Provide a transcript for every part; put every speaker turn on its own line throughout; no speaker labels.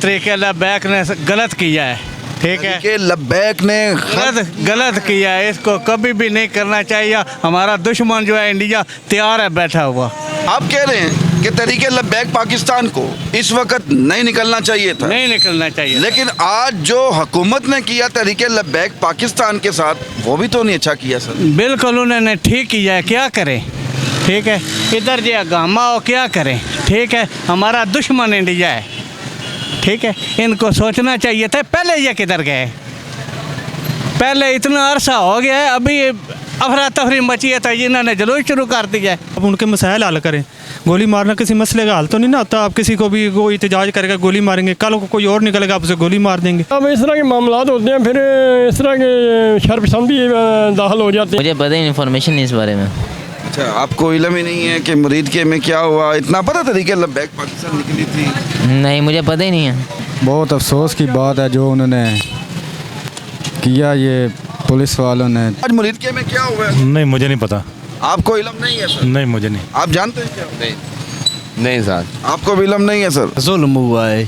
तरीके लब्बैक ने गलत किया है, ठीक है,
कि लब्बैक ने
गलत किया है, इसको कभी भी नहीं करना चाहिए। हमारा दुश्मन जो है इंडिया तैयार है बैठा हुआ।
आप कह रहे हैं कि तरीके लब्बैक पाकिस्तान को इस वक्त नहीं निकलना चाहिए था,
नहीं निकलना चाहिए,
लेकिन आज जो हुकूमत ने किया तरीके लब्बैक पाकिस्तान के साथ, वो भी तो नहीं अच्छा किया सर।
बिल्कुल उन्होंने ठीक किया है, क्या करें, ठीक है, इधर जो गामा हो क्या करें, ठीक है, हमारा दुश्मन इंडिया है, ठीक है, इनको सोचना चाहिए था पहले ये किधर गए, पहले इतना अरसा हो गया है, अभी अफरा तफरी मची है तो इन्होंने जुलूस शुरू कर दिया है।
अब उनके मसाइल हल करें, गोली मारना किसी मसले का हल तो नहीं ना होता। आप किसी को भी कोई एहतजाज करेगा गोली मारेंगे, कल को कोई और निकलेगा आप उसे गोली मार देंगे।
अब इस तरह के मामला होते हैं, फिर इस तरह के शर्पसंदी दाखिल हो जाते हैं।
मुझे पता ही इन्फॉर्मेशन नहीं इस बारे में।
अच्छा, आपको इल्म ही नहीं है कि मुरीद के में क्या हुआ? इतना पता तरीके लब्बैक पाकिस्तान निकली थी?
नहीं, मुझे पता ही नहीं है।
बहुत अफसोस की बात है जो उन्होंने किया ये पुलिस वालों ने।
आज मुरीद के में क्या हुआ?
नहीं, मुझे नहीं पता।
आपको इल्म नहीं है सर?
नहीं, मुझे नहीं।
आप जानते हैं क्या?
नहीं सर,
आपको भी इल्म नहीं है सर?
जुल्म हुआ है,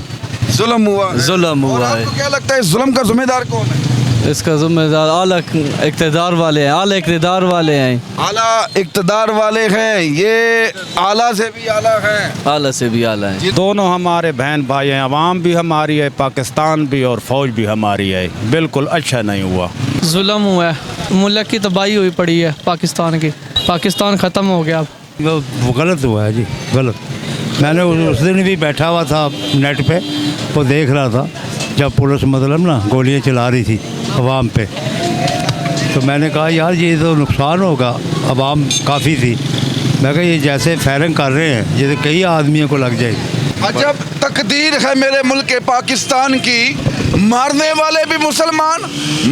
जुल्म हुआ है।
जुल्म
और
हुआ है,
आपको क्या लगता है इस जुल्म का जिम्मेदार कौन है?
इसका जिम्मेदार आला इक़्तिदार वाले हैं, आला इक़्तिदार वाले हैं,
आला इक़्तिदार वाले हैं, ये आला से भी आला है,
आला से भी आला है।
दोनों हमारे बहन भाई हैं, अवाम भी हमारी है, पाकिस्तान भी और फौज भी हमारी है। बिल्कुल अच्छा नहीं हुआ,
जुल्म हुआ है, मुल्क की तबाही हुई पड़ी है पाकिस्तान की, पाकिस्तान ख़त्म हो गया।
वो गलत हुआ है जी, गलत। मैंने उस दिन भी बैठा हुआ था नेट पे, वो देख रहा था जब पुलिस मतलब ना गोलियां चला रही थी अवाम पे, तो मैंने कहा यार ये तो नुकसान होगा, अवाम काफ़ी थी। मैं कहा ये जैसे फायरिंग कर रहे हैं ये तो कई आदमियों को लग जाएगी।
अजब तकदीर है मेरे मुल्क के पाकिस्तान की, मारने वाले भी मुसलमान,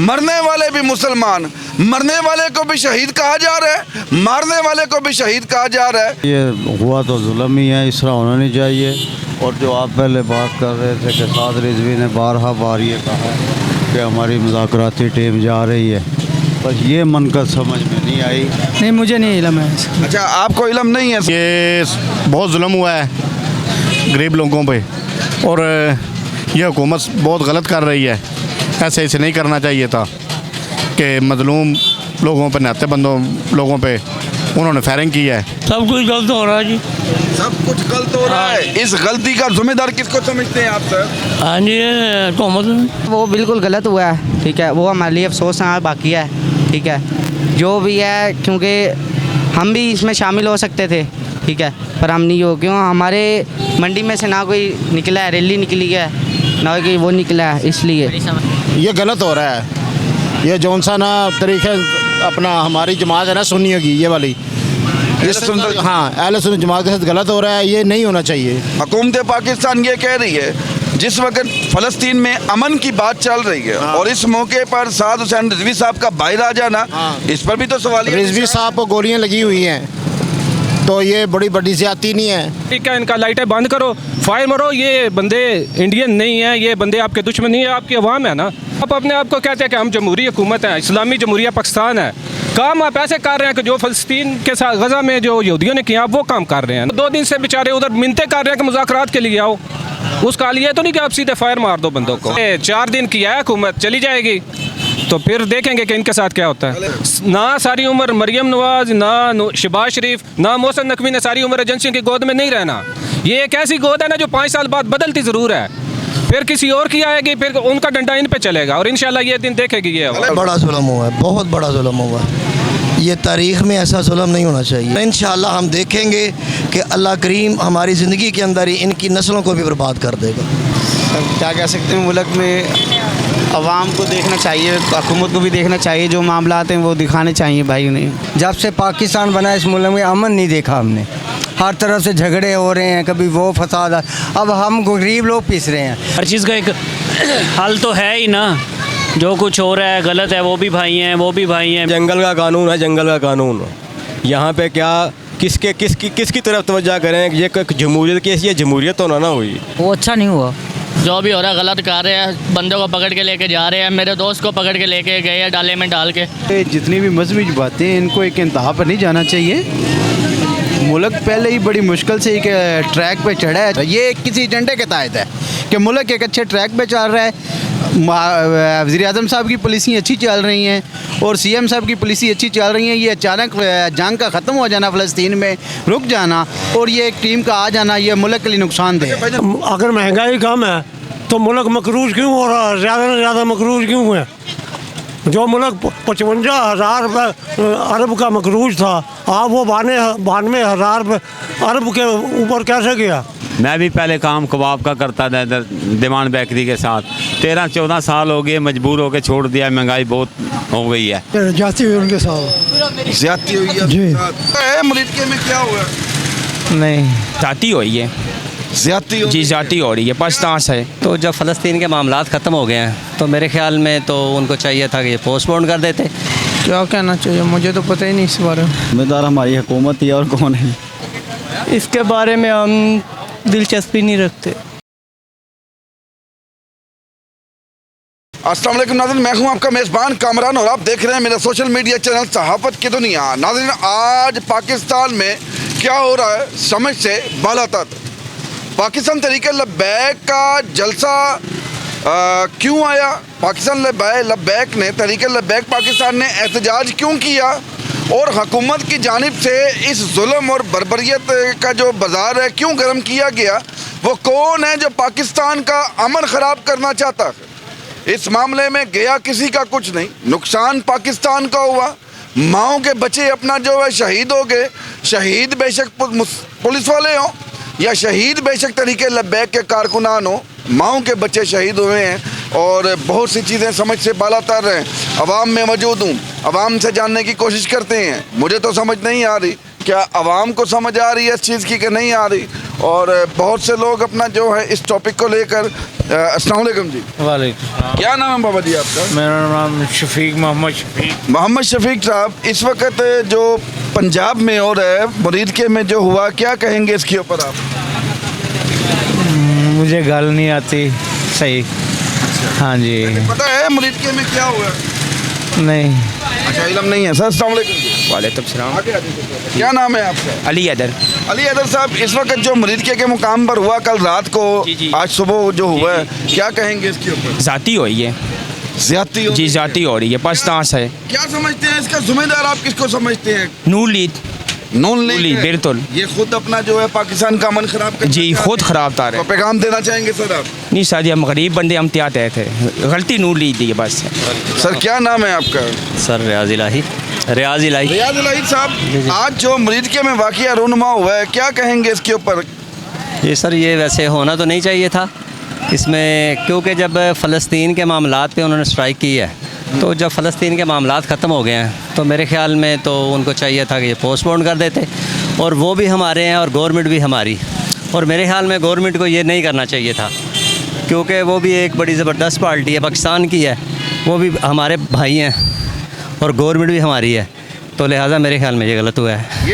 मरने वाले भी मुसलमान, मरने वाले को भी शहीद कहा जा रहा है, मारने वाले को भी शहीद कहा जा रहा है।
ये हुआ तो जुल्म ही है, इस तरह होना नहीं चाहिए। और जो आप पहले बात कर रहे थे कि साद रिजवी ने बार ये कहा कि हमारी मुज़ाकराती टीम जा रही है, बस ये मनकत समझ में नहीं आई।
नहीं, मुझे नहीं इल्म है।
अच्छा, आपको इल्म नहीं है?
ये बहुत जुल्म हुआ है गरीब लोगों पे, और ये हुकूमत बहुत गलत कर रही है। ऐसे नहीं करना चाहिए था कि मजलूम लोगों पे, नाते बंदों लोगों पे उन्होंने फायरिंग की है।
सब कुछ गलत हो रहा है जी,
सब कुछ गलत हो रहा है। इस गलती का जिम्मेदार किसको समझते हैं आप सर?
हाँ जी, हुकूमत।
वो बिल्कुल गलत हुआ है, ठीक है, वो हमारे लिए अफसोस है, बाकी है, ठीक है, जो भी है, क्योंकि हम भी इसमें शामिल हो सकते थे, ठीक है, पर हम नहीं हो, क्यों हमारे मंडी में से ना कोई निकला है, रैली निकली है, ना कोई वो निकला है, इसलिए
ये गलत हो रहा है। ये जौन सा ना तरीके अपना हमारी जमात है ना सुन्नी होगी ये वाली, हाँ अहले सुन्नत जमात के साथ गलत हो रहा है, ये नहीं होना चाहिए।
हुकूमत पाकिस्तान ये कह रही है, जिस वक्त फ़लस्तीन में अमन की बात चल रही है, और इस मौके पर साद हुसैन रिजवी साहब का बाहर आ जाना, इस पर भी तो सवाल है।
रिजवी साहब को गोलियां लगी हुई हैं, तो ये बड़ी बड़ी ज्यादती नहीं है।
ठीक है, इनका लाइटें बंद करो, फायर मारो, ये बंदे इंडियन नहीं है, ये बंदे आपके दुश्मन नहीं है, आपकी अवाम है ना। आप अपने आप को कहते हैं कि हम जमहूरी हुकूमत है, इस्लामी जमहूरिया पाकिस्तान है। काम आप ऐसे कर रहे हैं कि जो फ़लस्तीन के साथ गज़ा में जो यहूदियों ने किया आप वो काम कर रहे हैं। 2 दिन से बेचारे उधर मिन्नतें कर रहे हैं कि मुज़ाकरात के लिए आओ, उसका लिए तो नहीं कि आप सीधे फायर मार दो बंदों को। 4 दिन किया है हुकूमत, चली जाएगी तो फिर देखेंगे कि इनके साथ क्या होता है। ना सारी उम्र मरियम नवाज, ना शहबाज शरीफ, ना मोहसिन नकवी ने सारी उम्र एजेंसियों की गोद में नहीं रहना। ये एक ऐसी गोद है ना जो 5 साल बाद बदलती ज़रूर है, फिर किसी और की आएगी, फिर उनका डंडा इन पे चलेगा, और इंशाल्लाह ये दिन देखेगी। ये
बड़ा जुल्म हुआ है, बहुत बड़ा जुल्म हुआ है, ये तारीख़ में ऐसा जुल्म नहीं होना चाहिए। इंशाल्लाह हम देखेंगे कि अल्लाह करीम हमारी ज़िंदगी के अंदर ही इनकी नस्लों को भी बर्बाद कर देगा।
क्या कह सकते हैं, मुल्क में अवाम को देखना चाहिए, हुकूमत को भी देखना चाहिए, जो मामला आते हैं वो दिखाने चाहिए भाई उन्हें।
जब से पाकिस्तान बना इस मुल्क में अमन नहीं देखा हमने, हर तरफ से झगड़े हो रहे हैं, कभी वो फसाद, अब हम गरीब लोग पिस रहे हैं।
हर चीज़ का एक हल तो है ही ना, जो कुछ हो रहा है गलत है, वो भी भाई हैं, वो भी भाई हैं।
जंगल का कानून है, जंगल का कानून। यहाँ पे क्या किसकी तरफ तवज्जो करें? ये जमहूरियत केस, ये जमहूरियत तो ना हुई,
वो अच्छा नहीं हुआ।
जो भी हो रहा है गलत कर रहे हैं, बंदों को पकड़ के लेके जा रहे हैं। मेरे दोस्त को पकड़ के लेके गए हैं डाले में डाल के।
जितनी भी मजहबी बातें हैं इनको एक इंतहा पर नहीं जाना चाहिए। मुल्क पहले ही बड़ी मुश्किल से एक ट्रैक पे चढ़ा है, ये किसी एजेंडे के तहत है
कि मुल्क एक अच्छे ट्रैक पे चल रहा है। वज़ीर आज़म साहब की पॉलिसी अच्छी चल रही हैं और CM साहब की पॉलिसी अच्छी चल रही है। ये अचानक जंग का ख़त्म हो जाना, फ़लस्तीन में रुक जाना और ये एक टीम का आ जाना, ये मुल्क के लिए नुकसानदेह है।
अगर महंगाई कम है तो मुल्क मकरूज क्यों हो रहा है? ज़्यादा से ज़्यादा मकरूज क्यों है? जो मुल्क 55,000 अरब का मकरूज था, आप वो 92,000 अरब के ऊपर कैसे गया?
मैं भी पहले काम कबाब का करता था इधर दीवान बेकरी के साथ, 13-14 साल हो गए, मजबूर होकर छोड़ दिया। महंगाई बहुत हो गई है।
जाती हुई उनके साथ
ज्यादती हुई है
जी।
मुरीदके में क्या हुआ?
नहीं,
जाती हुई है,
ज्यादती
जी जाती हो रही है, पाकिस्तान से।
तो जब फ़लस्तीन के मामलात ख़त्म हो गए हैं तो मेरे ख्याल में तो उनको चाहिए था कि ये पोस्टपोन कर देते।
क्या कहना चाहिए, मुझे तो पता ही नहीं इस बारे में।
जिम्मेदार हमारी हुकूमत ही और कौन है?
इसके बारे में हम दिलचस्पी नहीं रखते।
अस्सलाम वालेकुम नाज़रीन, मैं हूं आपका मेज़बान कामरान और आप देख रहे हैं मेरा सोशल मीडिया चैनल सहाफ़त की दुनिया। नाज़रीन, आज पाकिस्तान में क्या हो रहा है समझ से बालातर। पाकिस्तान तहरीक लब्बैक का जलसा क्यों आया? पाकिस्तान लब्बैक ने तहरीक लब्बैक पाकिस्तान ने एहतजाज क्यों किया? और हुकूमत की जानिब से इस जुल्म और बर्बरियत का जो बाज़ार है क्यों गर्म किया गया? वो कौन है जो पाकिस्तान का अमन ख़राब करना चाहता है? इस मामले में गया किसी का कुछ नहीं, नुकसान पाकिस्तान का हुआ। माओं के बच्चे अपना जो है शहीद हो गए। शहीद बेशक पुलिस वाले हों या शहीद बेशक तहरीक लब्बैक के कारकुनान हों, माओं के बच्चे शहीद हुए हैं और बहुत सी चीज़ें समझ से बालातर हैं। अवाम में मौजूद हूँ, अवाम से जानने की कोशिश करते हैं। मुझे तो समझ नहीं आ रही, क्या अवाम को समझ आ रही है इस चीज़ की कि नहीं आ रही? और बहुत से लोग अपना जो है इस टॉपिक को लेकर। अस्सलाम वालेकुम जी।
वालेकुम।
क्या नाम है बाबा जी आपका?
मेरा नाम शफीक मोहम्मद शफीक।
मोहम्मद शफीक साहब, इस वक्त जो पंजाब में हो रहा है, मुरीदके में जो हुआ, क्या कहेंगे इसके ऊपर आप?
मुझे गल नहीं आती सही। हाँ जी।
पता है मुरीदके में क्या हुआ?
नहीं।
अच्छा, इल्म नहीं है सर। अस्सलाम वालेकुम।
वालेकुम सलाम।
क्या नाम है आपका?
अली हैदर।
अली हैदर साहब, इस वक्त जो मुरीदके के मुकाम पर हुआ कल रात को, आज सुबह जो हुआ है, क्या कहेंगे इसके ऊपर?
जाती हुई है,
ज्यादती
जी जाती हो रही है, पाकिस्तान से।
क्या समझते हैं इसका जिम्मेदार आप किसको समझते हैं?
नून लीग बिल्कुल।
ये खुद अपना जो है पाकिस्तान का मन खराब कर
जी, खुद खराब था।
तो पैगाम देना चाहेंगे सर आप?
नहीं सर, हम गरीब बंदे, हम त्याग थे, गलती नून लीग दी है बस।
सर क्या नाम है आपका?
सर रियाज इलाही।
रियाज इलाही साहब, आज जो मुरीदके में वाक़या रूनुमा हुआ है, क्या कहेंगे इसके ऊपर?
ये सर, ये वैसे होना तो नहीं चाहिए था इसमें, क्योंकि जब फ़लस्तीन के मामलात पे उन्होंने स्ट्राइक की है, तो जब फ़लस्तीन के मामलात ख़त्म हो गए हैं तो मेरे ख़्याल में तो उनको चाहिए था कि ये पोस्टपोन कर देते। और वो भी हमारे हैं और गवर्नमेंट भी हमारी, और मेरे ख़्याल में गवर्नमेंट को ये नहीं करना चाहिए था, क्योंकि वो भी एक बड़ी ज़बरदस्त पार्टी है, पाकिस्तान की है, वो भी हमारे भाई हैं और गवर्नमेंट भी हमारी है, तो लिहाजा मेरे ख्याल में ये गलत हुआ है।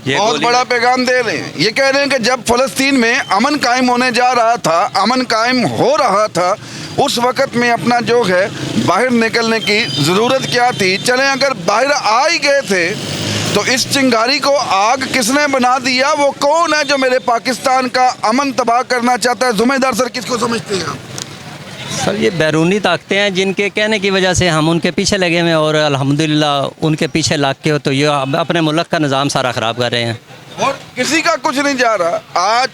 ये बहुत बड़ा पैगाम दे रहे हैं। ये कह रहे हैं कि जब फ़लस्तीन में अमन कायम होने जा रहा था, अमन कायम हो रहा था, उस वक़्त में अपना जो है बाहर निकलने की ज़रूरत क्या थी? चलें, अगर बाहर आ ही गए थे तो इस चिंगारी को आग किसने बना दिया? वो कौन है जो मेरे पाकिस्तान का अमन तबाह करना चाहता है? ज़िम्मेदार सर किसको समझते हैं आप?
सर, ये बैरूनी ताकतें हैं जिनके कहने की वजह से हम उनके पीछे लगे हुए हैं, और अल्हम्दुलिल्लाह उनके पीछे लग के तो ये अपने मुल्क का निज़ाम सारा ख़राब कर रहे हैं।
और किसी का कुछ नहीं जा रहा। आज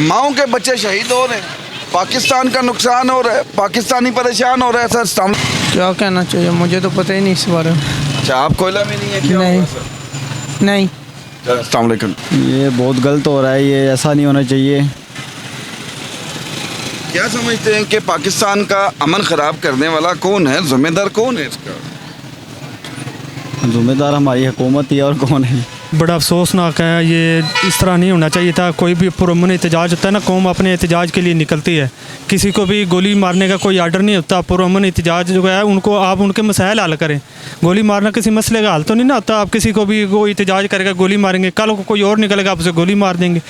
माओं के बच्चे शहीद हो रहे हैं, पाकिस्तान का नुकसान हो रहा है, पाकिस्तानी परेशान हो रहा है। सर
क्या कहना चाहिए, मुझे तो पता ही नहीं इस बारे में।
अच्छा, आपको इल्म ही नहीं है? क्या
नहीं,
हुआ सर?
नहीं।
अस्सलाम वालेकुम।
ये बहुत गलत हो रहा है, ये ऐसा नहीं होना चाहिए।
क्या समझते हैं कि पाकिस्तान का अमन ख़राब करने वाला कौन है? जिम्मेदार कौन है इसका?
जिम्मेदार हमारी हुकूमत ही और कौन है?
बड़ा अफसोसनाक है, ये इस तरह नहीं होना चाहिए था। कोई भी पुरअमन एहतजाज होता है ना, कौम अपने एहतजाज के लिए निकलती है, किसी को भी गोली मारने का कोई आर्डर नहीं होता। पुरअमन एहतजाज जो है उनको आप उनके मसाइल हल करें। गोली मारना किसी मसले का हल तो नहीं ना होता। आप किसी को भी कोई एहतजाज करेगा, गोली मारेंगे, कल को कोई और निकलेगा, आप उसे गोली मार देंगे।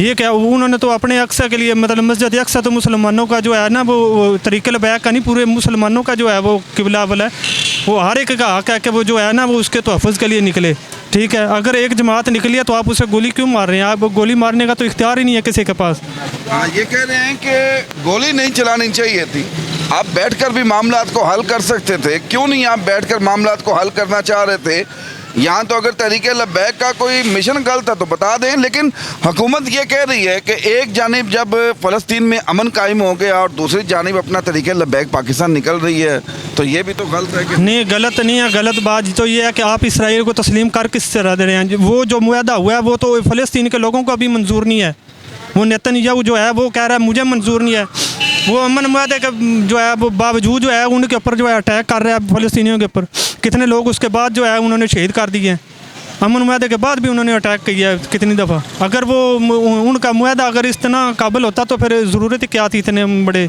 ये क्या, उन्होंने तो अपने अक्सा के लिए, मतलब मस्जिद अक्सा तो मुसलमानों का जो है ना, वो तरीक़े लबैक का नहीं, पूरे मुसलमानों का जो है वो किबला वाला है, वो हर एक का हक है कि वो जो है ना वो उसके तहफ़्फ़ुज़ के लिए निकले। ठीक है, अगर एक जमात निकली है तो आप उसे गोली क्यों मार रहे हैं? आप गोली मारने का तो इख्तियार ही नहीं है किसी के पास।
हाँ, ये कह रहे हैं कि गोली नहीं चलानी चाहिए थी, आप बैठकर भी मामलात को हल कर सकते थे, क्यों नहीं आप बैठकर मामलात को हल करना चाह रहे थे? यहाँ तो अगर तहरीक लब्बैक का कोई मिशन गलत है तो बता दें, लेकिन हुकूमत ये कह रही है कि एक जानिब जब फ़लस्तीन में अमन कायम हो गया और दूसरी जानिब अपना तहरीक लब्बैक पाकिस्तान निकल रही है, तो ये भी तो गलत है कि
नहीं? गलत नहीं है, गलत बात तो ये है कि आप इसराइल को तस्लीम कर किस तरह दे रहे हैं? वो जो मुआहदा हुआ है वो तो फ़लस्तीन के लोगों को अभी मंजूर नहीं है। वो नेतन्याहू जो है वो कह रहा है मुझे मंजूर नहीं है। वो अमन मुआहदे के जो है वो बावजूद जो है उनके ऊपर जो है अटैक कर रहा है फ़लस्तीनियों के ऊपर। कितने लोग उसके बाद जो है उन्होंने शहीद कर दिए हैं। अमन मुआहदे के बाद भी उन्होंने अटैक किया है कितनी दफ़ा। अगर वो उनका मुआहदा अगर इतना काबिल होता तो फिर ज़रूरत क्या थी इतने बड़े?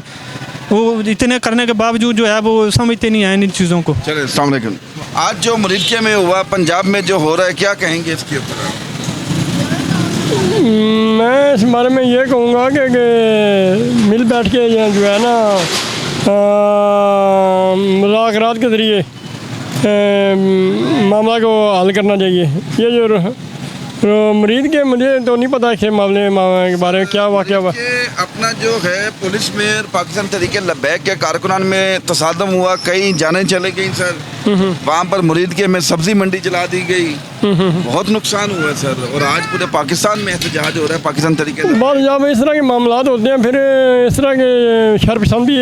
वो इतने करने के बावजूद जो है वो समझते नहीं हैं इन चीज़ों को।
चलिए, अस्सलाम वालेकुम। आज जो मरीदके में हुआ, पंजाब में जो हो रहा है, क्या कहेंगे इसके ऊपर?
मैं इस बारे में ये कहूँगा कि मिल बैठ के जो है ना मुज़ाकरात के ज़रिए मामला को हल करना चाहिए। ये जो मरीद के, मुझे तो नहीं पता कि मामले के बारे में क्या वाक़या हुआ।
अपना जो है पुलिस में और पाकिस्तान तहरीक लब्बैक के कारकुनान में तसादम हुआ, कई जानें चले गई सर। वहाँ पर मुरीद के में सब्जी मंडी जला दी गई, बहुत नुकसान हुआ सर। और आज पूरे पाकिस्तान में एहतजाज हो रहा है पाकिस्तान तरीके से।
बाद जब इस तरह के मामला होते हैं फिर इस तरह के शर्पसंद भी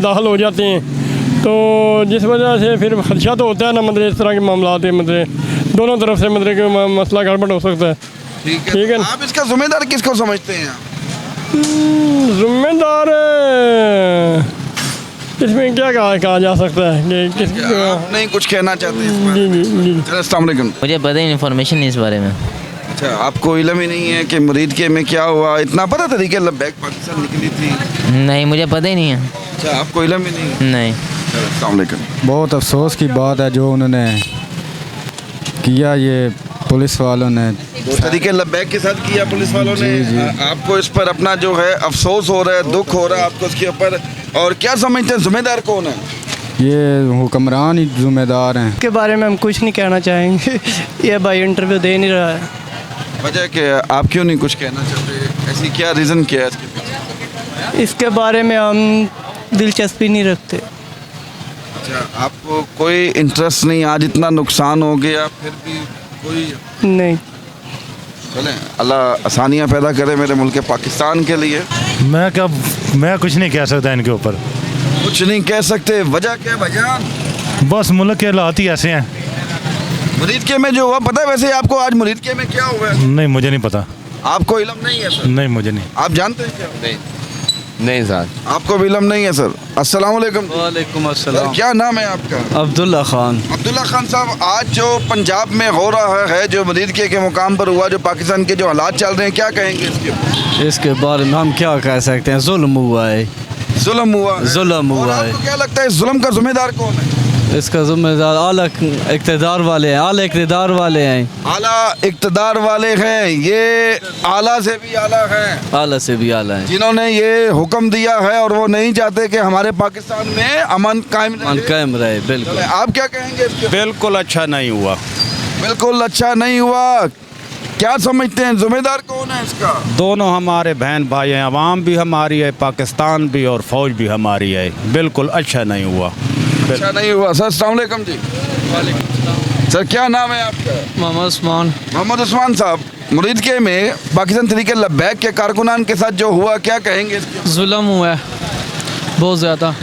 दाखिल हो जाते हैं, तो जिस वजह से फिर खदशा तो होता है ना, मतलब इस तरह के मामला है, मतलब दोनों तरफ से मतलब कि मसला गड़बड़ हो सकता है।
ठीक है। आप इसका जिम्मेदार किसको समझते हैं?
जिम्मेदार इसमें क्या कहा जा सकता है कि किस
आप नहीं कुछ कहना चाहते हैं?
जी।
अस्सलाम वालेकुम।
मुझे पता ही इन्फॉर्मेशन नहीं इस बारे में।
अच्छा, आपको इल्म ही नहीं है कि मरीदके में क्या हुआ? इतना पता तहरीक लब्बैक पाकिस्तान निकली थी?
नहीं, मुझे पता ही नहीं है।
अच्छा, आपको इल्म ही नहीं?
नहीं।
अस्सलाम वालेकुम।
बहुत अफसोस की बात है जो उन्होंने किया, ये पुलिस वालों ने
तहरीक लब्बैक के साथ किया पुलिस वालों ने। आपको इस पर अपना जो है अफसोस हो रहा है, दुख हो रहा है आपको इसके ऊपर, और क्या समझते हैं जिम्मेदार कौन है?
ये हुक्मरान ही जिम्मेदार हैं।
के बारे में हम कुछ नहीं कहना चाहेंगे। ये भाई इंटरव्यू दे नहीं रहा है।
वजह क्या? आप क्यों नहीं कुछ कहना चाहते? ऐसी क्या रीज़न क्या है इसके पीछे?
इसके बारे में हम दिलचस्पी नहीं रखते।
अच्छा, आपको कोई इंटरेस्ट नहीं? आज इतना नुकसान हो गया फिर भी कोई
नहीं।
चलें, अल्लाह आसानियाँ पैदा करे मेरे मुल्क पाकिस्तान के लिए।
मैं कुछ नहीं कह सकता इनके ऊपर।
कुछ नहीं कह सकते? वजह क्या है भाईजान?
बस मुल्क के हालात ही ऐसे हैं।
मुरीदके में जो हुआ पता है वैसे आपको? आज मुरीदके में क्या हुआ है?
नहीं, मुझे नहीं पता।
आपको इल्म नहीं है सर?
नहीं, मुझे नहीं।
आप जानते हैं क्या?
नहीं सर,
आपको भी इल्म नहीं है सर। अस्सलाम वालेकुम।
वालेकुम अस्सलाम।
क्या नाम है आपका?
अब्दुल्ला खान।
अब्दुल्ला खान साहब, आज जो पंजाब में हो रहा है, जो मरीदके के मुकाम पर हुआ, जो पाकिस्तान के जो हालात चल रहे हैं, क्या कहेंगे इसके?
इसके बारे में हम क्या कह सकते हैं? जुल्म हुआ है।
जुल्म हुआ?
जुल्म हुआ है।
आपको क्या लगता है इस जुल्म का जिम्मेदार कौन है?
इसका जिम्मेदार आला इक़्तिदार वाले हैं। आला इक़्तिदार वाले हैं।
आला इक़्तिदार वाले हैं। ये आला से भी आला हैं।
आला से भी आला है,
जिन्होंने ये हुक्म दिया है और वो नहीं चाहते कि हमारे पाकिस्तान में अमन कायम
रहे। बिल्कुल।
आप क्या कहेंगे इसके?
बिल्कुल अच्छा नहीं हुआ।
बिल्कुल अच्छा नहीं हुआ। क्या समझते हैं जिम्मेदार कौन है इसका?
दोनों हमारे बहन भाई हैं, अवाम भी हमारी है, पाकिस्तान भी और फौज भी हमारी है। बिल्कुल अच्छा नहीं हुआ।
अच्छा नहीं हुआ। सर अस्सलाम वालेकुम जी। सर क्या नाम है आपका?
मोहम्मद उस्मान।
मोहम्मद उस्मान साहब, मुरीदके में पाकिस्तान तहरीक लब्बैक के कारकुनान के साथ जो हुआ, क्या कहेंगे इसके?
जुल्म हुआ है, बहुत ज़्यादा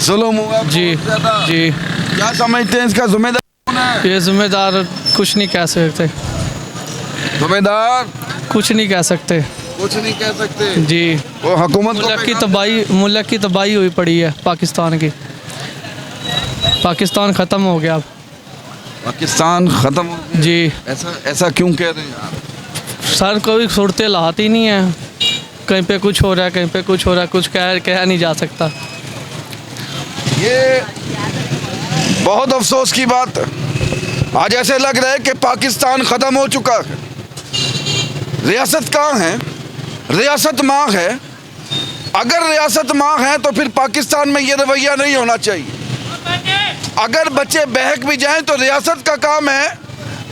जुल्म हुआ।
जी जी।
क्या समझते हैं इसका जिम्मेदार कौन है?
ये जिम्मेदार कुछ नहीं कह सकते।
जिम्मेदार
कुछ नहीं कह सकते।
कुछ नहीं कह सकते
जी।
वो हुकूमत
मुल्क की तबाही हुई पड़ी है पाकिस्तान की। पाकिस्तान ख़त्म हो गया अब।
पाकिस्तान ख़त्म हो गया?
जी।
ऐसा क्यों कह रहे हैं आप?
सर कोई सूरत हालात ही नहीं है, कहीं पे कुछ हो रहा है, कहीं पे कुछ हो रहा है, कुछ कह नहीं जा सकता।
ये बहुत अफसोस की बात है। आज ऐसे लग रहा है कि पाकिस्तान ख़त्म हो चुका है। रियासत कहाँ है? रियासत माँ है। अगर रियासत माँ है तो फिर पाकिस्तान में ये रवैया नहीं होना चाहिए। अगर बच्चे बहक भी जाएं तो रियासत का काम है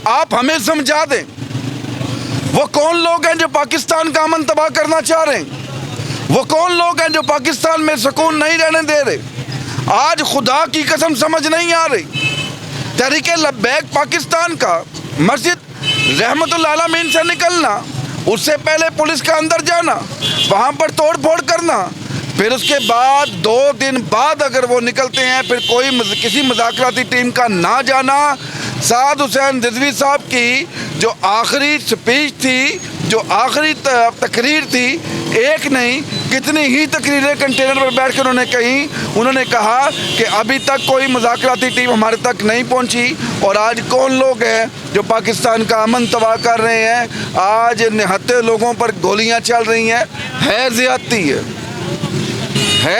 आप हमें समझा दें वो कौन लोग हैं जो पाकिस्तान का अमन तबाह करना चाह रहे हैं, वो कौन लोग हैं जो पाकिस्तान में सुकून नहीं रहने दे रहे। आज खुदा की कसम समझ नहीं आ रही, तहरीके लब्बैक पाकिस्तान का मस्जिद रहमतुल आलमीन से निकलना, उससे पहले पुलिस का अंदर जाना, वहाँ पर तोड़ फोड़ करना, फिर उसके बाद 2 दिन बाद अगर वो निकलते हैं फिर किसी मुज़ाकराती टीम का ना जाना। साद हुसैन रिजवी साहब की जो आखिरी स्पीच थी, जो आखिरी तकरीर थी, एक नहीं कितनी ही तकरीरें कंटेनर पर बैठ कर उन्होंने कही। उन्होंने कहा कि अभी तक कोई मुज़ाकराती टीम हमारे तक नहीं पहुंची और आज कौन लोग हैं जो पाकिस्तान का अमन तबाह कर रहे हैं। आज निहत्ते लोगों पर गोलियां चल रही हैं, है ज़्यादती है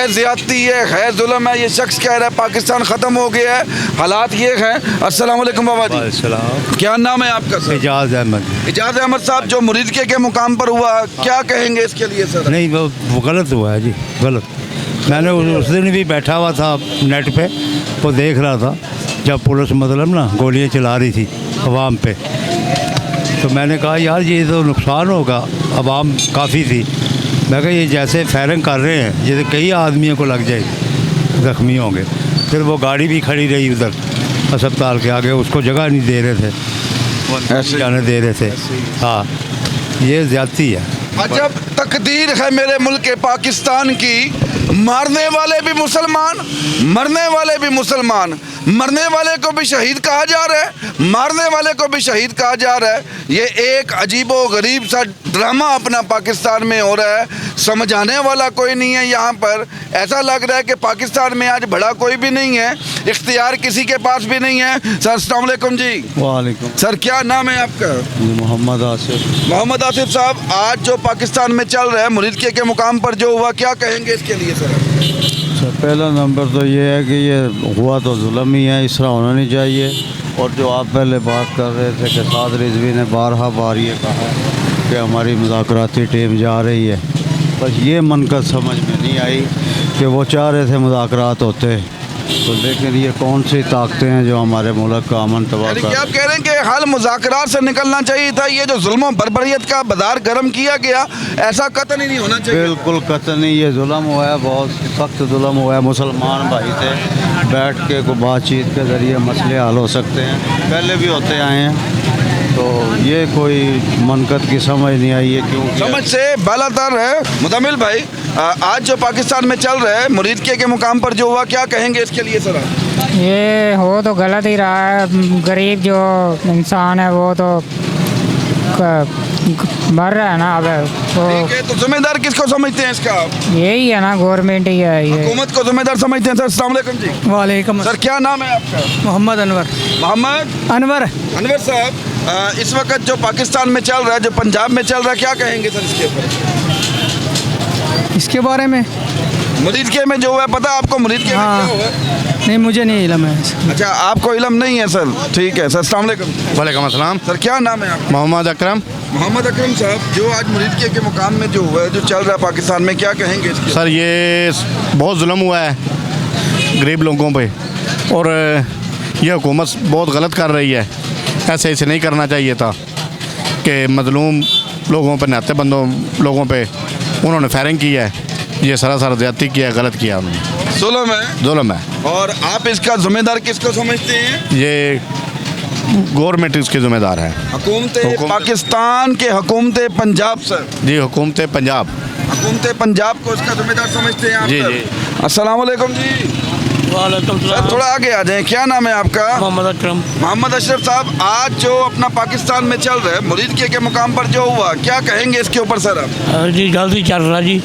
ज़्यादती है जुल्म है। ये शख्स कह रहा है पाकिस्तान ख़त्म हो गया है, हालात ये हैं। अस्सलाम वालेकुम बाबा जी, क्या नाम है आपका सर?
एजाज अहमद।
एजाज अहमद साहब, जो मुरीदके के मुकाम पर हुआ, क्या कहेंगे इसके लिए सर?
नहीं, वो गलत हुआ है जी, गलत। मैंने उस दिन भी बैठा हुआ था नेट पे, वो देख रहा था जब पुलिस मतलब ना गोलियां चला रही थी अवाम पे, तो मैंने कहा यार ये तो नुकसान होगा, अवाम काफ़ी थी। मैं कहा ये जैसे फायरिंग कर रहे हैं जैसे कई आदमियों को लग जाए, ज़ख्मी होंगे। फिर वो गाड़ी भी खड़ी रही उधर अस्पताल के आगे, उसको जगह नहीं दे रहे थे, ऐसे जाने दे रहे थे। हाँ, ये ज़्यादती है।
अजब तकदीर है मेरे मुल्क पाकिस्तान की, मारने वाले भी मुसलमान, मरने वाले भी मुसलमान। मरने वाले को भी शहीद कहा जा रहा है, मारने वाले को भी शहीद कहा जा रहा है। ये एक अजीबो गरीब सा ड्रामा अपना पाकिस्तान में हो रहा है, समझ आने वाला कोई नहीं है। यहाँ पर ऐसा लग रहा है कि पाकिस्तान में आज बड़ा कोई भी नहीं है, इख्तियार किसी के पास भी नहीं है। सर अस्सलाम वालेकुम जी।
वालेकुम
सर, क्या नाम है आपका?
मोहम्मद आसिफ।
मोहम्मद आसिफ साहब, आज जो पाकिस्तान में चल रहा है मुरीदके के मुकाम पर जो हुआ, क्या कहेंगे इसके लिए सर?
पहला नंबर तो ये है कि ये हुआ तो जुल्म ही है, इस तरह होना नहीं चाहिए। और जो आप पहले बात कर रहे थे कि साद रिजवी ने बारहा बार ये कहा कि हमारी मुज़ाकराती टीम जा रही है, बस ये मनकत समझ में नहीं आई कि वो चाह रहे थे मुज़ाकरात होते, तो लेकिन ये कौन सी ताकतें हैं जो हमारे मुल्क का अमन तबाह कर।
क्या आप कह रहे हैं कि हाल मुज़ाकरात से निकलना चाहिए था? ये जो जुल्म बर्बरियत का बाजार गर्म किया गया, ऐसा कतई नहीं होना चाहिए।
बिल्कुल कतई नहीं, ये जुल्म हुआ है, बहुत सख्त जुल्म हुआ है। मुसलमान भाई थे, बैठ के को बातचीत के ज़रिए मसले हल हो सकते हैं, पहले भी होते आए हैं। तो ये कोई मनकत की समझ नहीं आई है, क्यों
समझ से बालातर है। मुदमिल भाई, आज जो पाकिस्तान में चल रहा है मुरीदके के मुकाम पर जो हुआ, क्या कहेंगे इसके लिए सर?
ये हो तो गलत ही रहा है, गरीब जो इंसान है वो तो मर रहा है ना। अब
तो जिम्मेदार किसको समझते हैं इसका?
यही है ना, गवर्नमेंट ही है, ये
हुकूमत को जिम्मेदार समझते हैं। सर अस्सलाम वालेकुम जी।
वालेकुम
सर, क्या नाम है आपका?
मोहम्मद अनवर।
मोहम्मद
अनवर।
अनवर साहब, इस वक्त जो पाकिस्तान में चल रहा है, जो पंजाब में चल रहा है, क्या कहेंगे सर इसके ऊपर?
इसके बारे में
मुरीदके में जो हुआ है, पता है आपको मुरीदके में क्या हुआ है?
नहीं, मुझे नहीं इल्म है।
अच्छा, आपको इल्म नहीं है सर, ठीक है सर। अस्सलाम वालेकुम।
वालेकुम अस्सलाम।
सर, क्या नाम है आपका?
मोहम्मद अकरम।
मोहम्मद अकरम साहब, जो आज मुरीदके के मुकाम में जो हुआ है, जो चल रहा है पाकिस्तान में, क्या कहेंगे इसके?
सर, ये बहुत जुल्म हुआ है गरीब लोगों पे, और ये हुकूमत बहुत गलत कर रही है। ऐसे नहीं करना चाहिए था कि मजलूम लोगों पे, निहत्ते बंदों लोगों पे उन्होंने फायरिंग की है। ये सरासर ज़्यादती किया है, गलत किया उन्होंने, जुल्म है।
और आप इसका जिम्मेदार किसको समझते हैं?
ये गवर्नमेंट इसके ज़िम्मेदार है,
हुकूमत पाकिस्तान के, हुकूमत पंजाब सर।
जी, हुकूमत पंजाब,
हुकूमत पंजाब को इसका जिम्मेदार समझते हैं आप?
जी
सर?
जी।
अस्सलाम वालेकुम जी।
वालेकुम सलाम।
थोड़ा आगे आ जाएं, क्या नाम है आपका?
मोहम्मद अकरम।
मोहम्मद अशरफ साहब, आज जो अपना पाकिस्तान में चल रहा है मुरीदके के मुकाम पर जो हुआ, क्या कहेंगे इसके ऊपर सर आप?
जी, गलत ही चल रहा जी,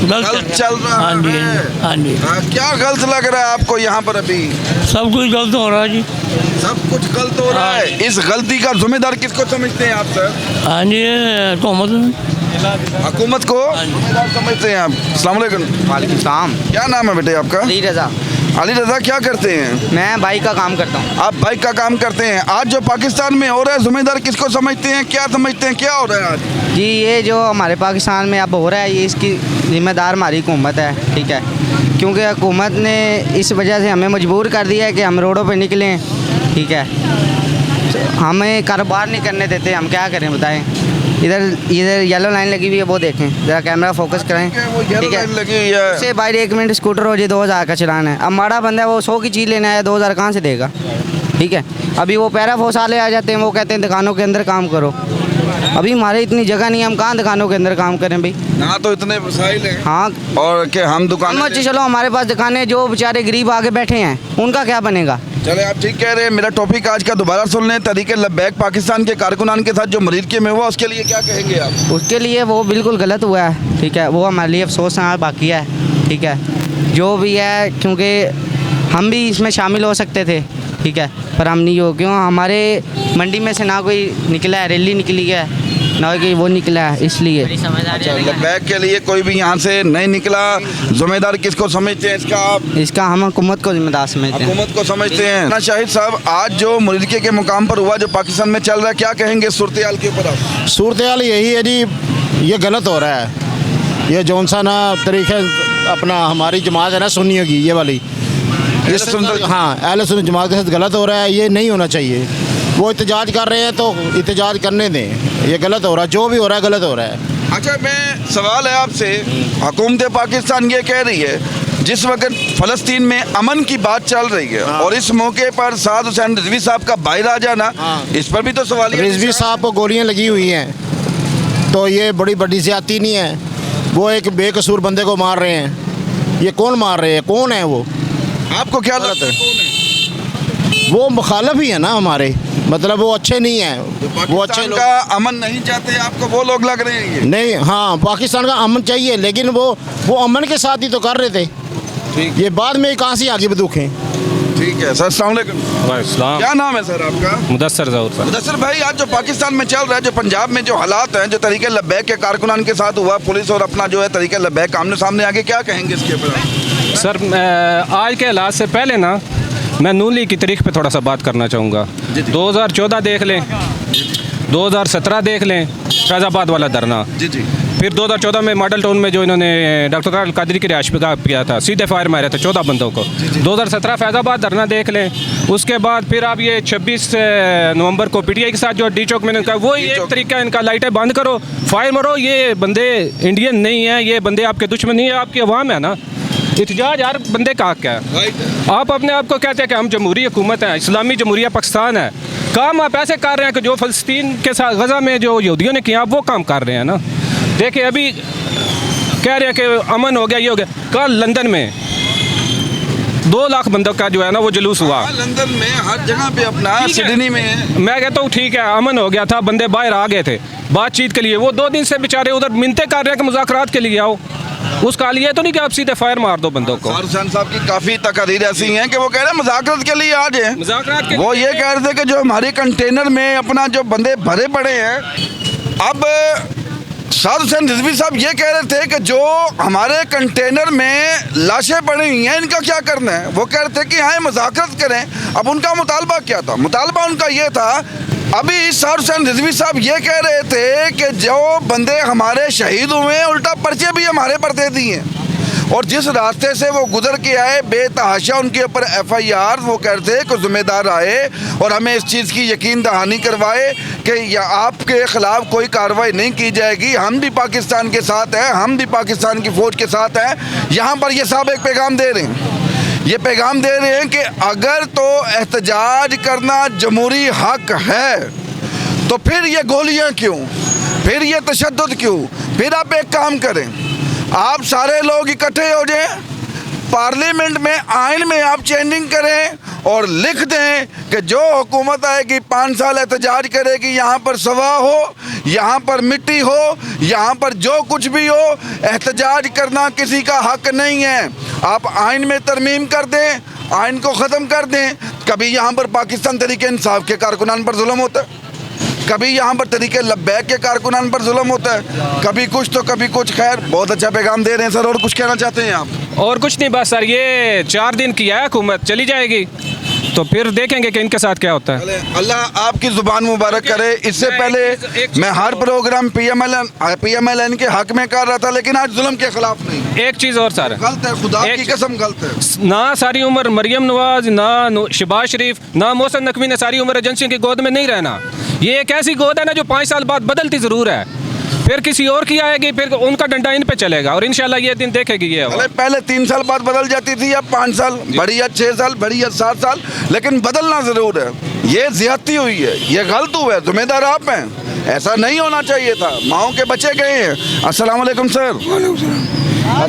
गलत चल रहा है।
हाँ जी, हाँ जी।
क्या गलत लग रहा है आपको यहाँ पर? अभी
सब कुछ गलत हो रहा है जी,
सब कुछ गलत हो रहा है। इस गलती का जिम्मेदार किसको समझते हैं आप सर?
हाँ जी,
हुकूमत को समझते हैं आप? अस्सलाम वालेकुम।
वालेकुम सलाम।
क्या नाम है बेटे आपका?
अली रज़ा।
अली रज़ा, क्या करते हैं?
मैं बाइक का काम करता हूँ।
आप बाइक का काम करते हैं। आज जो पाकिस्तान में हो रहा है, जिम्मेदार किसको समझते हैं? क्या समझते हैं, क्या हो रहा है आज?
जी, ये जो हमारे पाकिस्तान में अब हो रहा है, ये इसकी जिम्मेदार हमारी हुकूमत है, ठीक है, क्योंकि हुकूमत ने इस वजह से हमें मजबूर कर दिया है कि हम रोडों पे निकलें, ठीक है। हमें कारोबार नहीं करने देते, हम क्या करें बताएं। इधर इधर येलो लाइन लगी हुई है, वो देखें ज़रा, कैमरा फोकस करें, ठीक है।
लगी हुई है
उससे बाहर 1 मिनट स्कूटर हो जाए 2000 का चलान है। अब माड़ा बंदा है, वो 100 की चीज़ लेने आया, 2000 कहाँ से देगा, ठीक है। अभी वो पैराफोर्स वाले आ जाते हैं, वो कहते हैं दुकानों के अंदर काम करो। अभी हमारे इतनी जगह नहीं है, हम कहाँ दुकानों के अंदर काम करें भाई।
यहाँ तो इतने वसाइल हैं।
हाँ,
और कि हम दुकान
चलो हमारे पास दुकानें, जो बेचारे गरीब आगे बैठे हैं उनका क्या बनेगा।
चले, आप ठीक कह रहे हैं। मेरा टॉपिक आज का दोबारा सुन लें। तहरीक लब्बैक पाकिस्तान के कारकुनान के साथ जो मरीज़ में हुआ, उसके लिए क्या कहेंगे आप?
उसके लिए वो बिल्कुल गलत हुआ है, ठीक है। वो हमारे लिए अफसोस है, बाकी है, ठीक है। जो भी है, क्योंकि हम भी इसमें शामिल हो सकते थे, ठीक है, पर हम नहीं हो। क्यों? हमारे मंडी में से ना कोई निकला है, रैली निकली है, ना कोई वो निकला है, इसलिए।
अच्छा, लब्बैक के लिए कोई भी यहाँ से नहीं निकला, जिम्मेदार किसको समझते हैं इसका आप?
इसका हम हुकूमत को जिम्मेदार समझते हैं।
हुकूमत को समझते हैं ना। शाहिद साहब, आज जो मुल्के के मुकाम पर हुआ, जो पाकिस्तान में चल रहा है, क्या कहेंगे सूरत हाल के ऊपर आप?
सूरत हाल यही है जी, ये गलत हो रहा है। ये जौन सा ना तरीक़ा अपना हमारी जमात है ना सुन्नियों की, ये वाली, हाँ, अहले सुन्नत जमात के साथ गलत हो रहा है। ये नहीं होना चाहिए। वो एहतजाज कर रहे हैं तो एहतजाज करने दें, ये गलत हो रहा है, जो भी हो रहा है गलत हो रहा है।
अच्छा, मैं सवाल है आपसे, हुकूमत पाकिस्तान ये कह रही है जिस वक्त फ़लस्तीन में अमन की बात चल रही है, और इस मौके पर साद हुसैन रिजवी साहब का बाहर आ जाना, इस पर भी तो सवाल है।
रिजवी साहब को गोलियां लगी हुई हैं, तो ये बड़ी ज़्यादती नहीं है। वो एक बेकसूर बंदे को मार रहे हैं। ये कौन मार रहे हैं, कौन है वो?
आपको क्या लगता है?
वो मुखालफ ही है ना हमारे, मतलब वो अच्छे नहीं हैं। वो अच्छे लोग
का अमन नहीं चाहते, आपको वो लोग लग रहे हैं ये?
नहीं, हाँ, पाकिस्तान का अमन चाहिए, लेकिन वो अमन के साथ ही तो कर रहे थे। ये बाद में कहाँ से आगे बदूक हैं।
ठीक है सर, अस्सलाम वालेकुम। क्या नाम है सर आपका?
मुदस्सर ज़हूर सर।
मुदस्सर भाई, आज जो पाकिस्तान में चल रहा है, जो पंजाब में जो हालात हैं, जो तरीके लब्बैक के कारकुनान के साथ हुआ, पुलिस और अपना जो है तरीके लब्बैक आमने सामने आगे, क्या कहेंगे इसके ऊपर?
सर, आज के हालात से पहले ना मैं नून लीग की तारीख पे थोड़ा सा बात करना चाहूँगा। 2014 देख लें, 2017 देख लें, फैज़ाबाद वाला धरना, फिर 2014 में मॉडल टाउन में जो इन्होंने डॉक्टर कादरी की रिहाइश पे किया था, सीधे फायर मारे थे 14 बंदों को। 2017 फैज़ाबाद धरना देख लें। उसके बाद फिर आप ये 26 नवंबर को पीटीआई के साथ जो डी चौक में कहा, वही एक तरीका इनका, लाइटें बंद करो, फायर मारो। ये बंदे इंडियन नहीं है, ये बंदे आपके दुश्मन नहीं है, आपकी अवाम है ना। एहतजाज यार बंदे का क्या है? आप अपने आप को कहते हैं कि हम जमहूरी हुकूमत है, इस्लामी जमहूरिया पाकिस्तान है। काम आप ऐसे कर रहे हैं कि जो फ़लस्तीन के साथ गज़ा में जो यहूदियों ने किया, आप वो काम कर रहे हैं ना। देखिए, अभी कह रहे हैं कि अमन हो गया, ये हो गया। कल लंदन में 2 लाख बंदों का जो है ना वो जुलूस हुआ।
लंदन में हर जगह पे अपना, सिडनी में।
मैं कहता हूँ ठीक है, अमन हो गया था, बंदे बाहर आ गए थे बातचीत के लिए। वो 2 दिन से बेचारे उधर मिन्नतें कर रहे हैं कि मुज़ाकरात के लिए आओ। उसका लिए तो नहीं कि आप सीधे फायर मार दो बंदों को।
हुसैन साहब की काफ़ी तकरीर ऐसी हैं कि वो कह रहे हैं मुज़ाकरात के लिए आ जाए।
मुज़ाकरात के
वो ये कह रहे थे कि जो हमारे कंटेनर में अपना जो बंदे भरे पड़े हैं, अब साद हुसैन रिजवी साहब ये कह रहे थे कि जो हमारे कंटेनर में लाशें पड़ी हुई हैं, इनका क्या करना है। वो कह रहे थे कि हाँ, मुज़ाकरात करें। अब उनका मुतालबा क्या था? मुतालबा उनका ये था, अभी साद हुसैन रिजवी साहब ये कह रहे थे कि जो बंदे हमारे शहीद हुए हैं, उल्टा पर्चे भी हमारे पर दे दिए, और जिस रास्ते से वो गुजर के आए, बेतहाशा उनके ऊपर FIR, वो कहते हैं कि जिम्मेदार आए और हमें इस चीज़ की यकीन दहानी करवाए कि या आपके ख़िलाफ़ कोई कार्रवाई नहीं की जाएगी, हम भी पाकिस्तान के साथ हैं, हम भी पाकिस्तान की फ़ौज के साथ हैं। यहाँ पर ये साहब एक पैगाम दे रहे हैं, ये पैगाम दे रहे हैं कि अगर तो एहतजाज करना जमहूरी हक है, तो फिर ये गोलियाँ क्यों, फिर ये तशद्दुद क्यों? फिर आप एक काम करें, आप सारे लोग इकट्ठे हो जाएं, पार्लियामेंट में आइन में आप चेंजिंग करें और लिख दें कि जो हुकूमत आएगी 5 साल एहतजाज करेगी, यहाँ पर सवा हो, यहाँ पर मिट्टी हो, यहाँ पर जो कुछ भी हो, एहतजाज करना किसी का हक नहीं है। आप आइन में तरमीम कर दें, आइन को ख़त्म कर दें। कभी यहाँ पर पाकिस्तान तहरीक इंसाफ के कारकुनान पर जुल्म होता है, कभी यहाँ पर तरीके लब्बैक के कारकुनान पर जुल्म होता है, कभी कुछ तो कभी कुछ। खैर, बहुत अच्छा पैगाम दे रहे हैं सर। और कुछ कहना चाहते हैं आप?
और कुछ नहीं, बस सर ये 4 दिन की है हुकूमत, चली जाएगी। तो फिर देखेंगे कि इनके साथ क्या होता है।
अल्लाह आपकी ज़ुबान मुबारक करे। इससे पहले मैं हर प्रोग्राम PMLN के हक में कर रहा था, लेकिन आज जुल्म के खिलाफ नहीं।
एक चीज़ और सर,
गलत है, खुदा की कसम गलत है।
ना सारी उम्र मरियम नवाज, ना शहबाज शरीफ, ना मोहसिन नकवी ने सारी उम्र एजेंसियों की गोद में नहीं रहना। ये एक ऐसी गोद है ना जो 5 साल बाद बदलती ज़रूर है, फिर किसी और की आएगी, फिर उनका डंडा इन पे चलेगा और इंशाल्लाह ये दिन देखेगी। ये
पहले 3 साल बाद बदल जाती थी, अब 5 साल, बड़ी या 6 साल, बड़ी या 7 साल, लेकिन बदलना ज़रूर है। ये ज्यादती हुई है, ये गलत हुआ है, जिम्मेदार आप हैं। ऐसा नहीं होना चाहिए था, माओ के बच्चे गए हैं। अस्सलाम वालेकुम सर।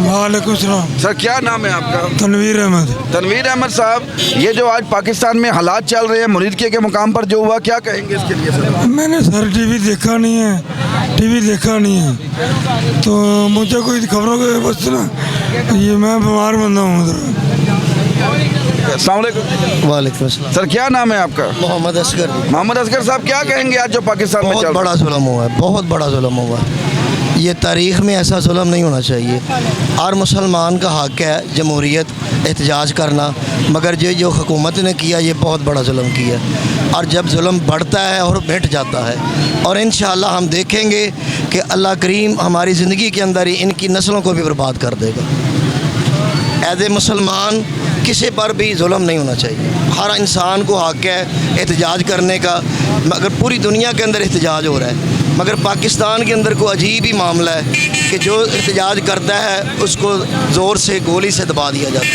वालेकुम सलाम।
सर क्या नाम है आपका?
तनवीर अहमद।
तनवीर अहमद साहब, ये जो आज पाकिस्तान में हालात चल रहे हैं, मुरीदके के मुकाम पर जो हुआ, क्या कहेंगे इसके लिए सर?
मैंने सर टीवी देखा नहीं है, तो मुझे कोई खबरों के बस ना, ये मैं बीमार बंदा हूँ उधर।
वालेकुम अस्सलाम।
सर क्या नाम है आपका?
मोहम्मद असगर।
मोहम्मद असगर साहब, क्या कहेंगे आज जो पाकिस्तान में
बहुत बड़ा जुल्म हुआ है, बहुत बड़ा जुल्म हुआ है। ये तारीख़ में ऐसा जुल्म नहीं होना चाहिए। हर मुसलमान का हक़ है जमहूरियत, एहतजाज करना, मगर जो हुकूमत ने किया ये बहुत बड़ा जुल्म किया। और जब जुल्म बढ़ता है और मिट जाता है, और इंशाअल्लाह हम देखेंगे कि अल्लाह करीम हमारी ज़िंदगी के अंदर ही इनकी नस्लों को भी बर्बाद कर देगा। एज़ ए मुसलमान किसी पर भी जुल्म नहीं होना चाहिए। हर इंसान को हक़ है एहतजाज करने का, मगर पूरी दुनिया के अंदर एहतजाज हो रहा है, मगर पाकिस्तान के अंदर कोई अजीब ही मामला है कि जो एहतजाज करता है उसको ज़ोर से गोली से दबा दिया जाता है।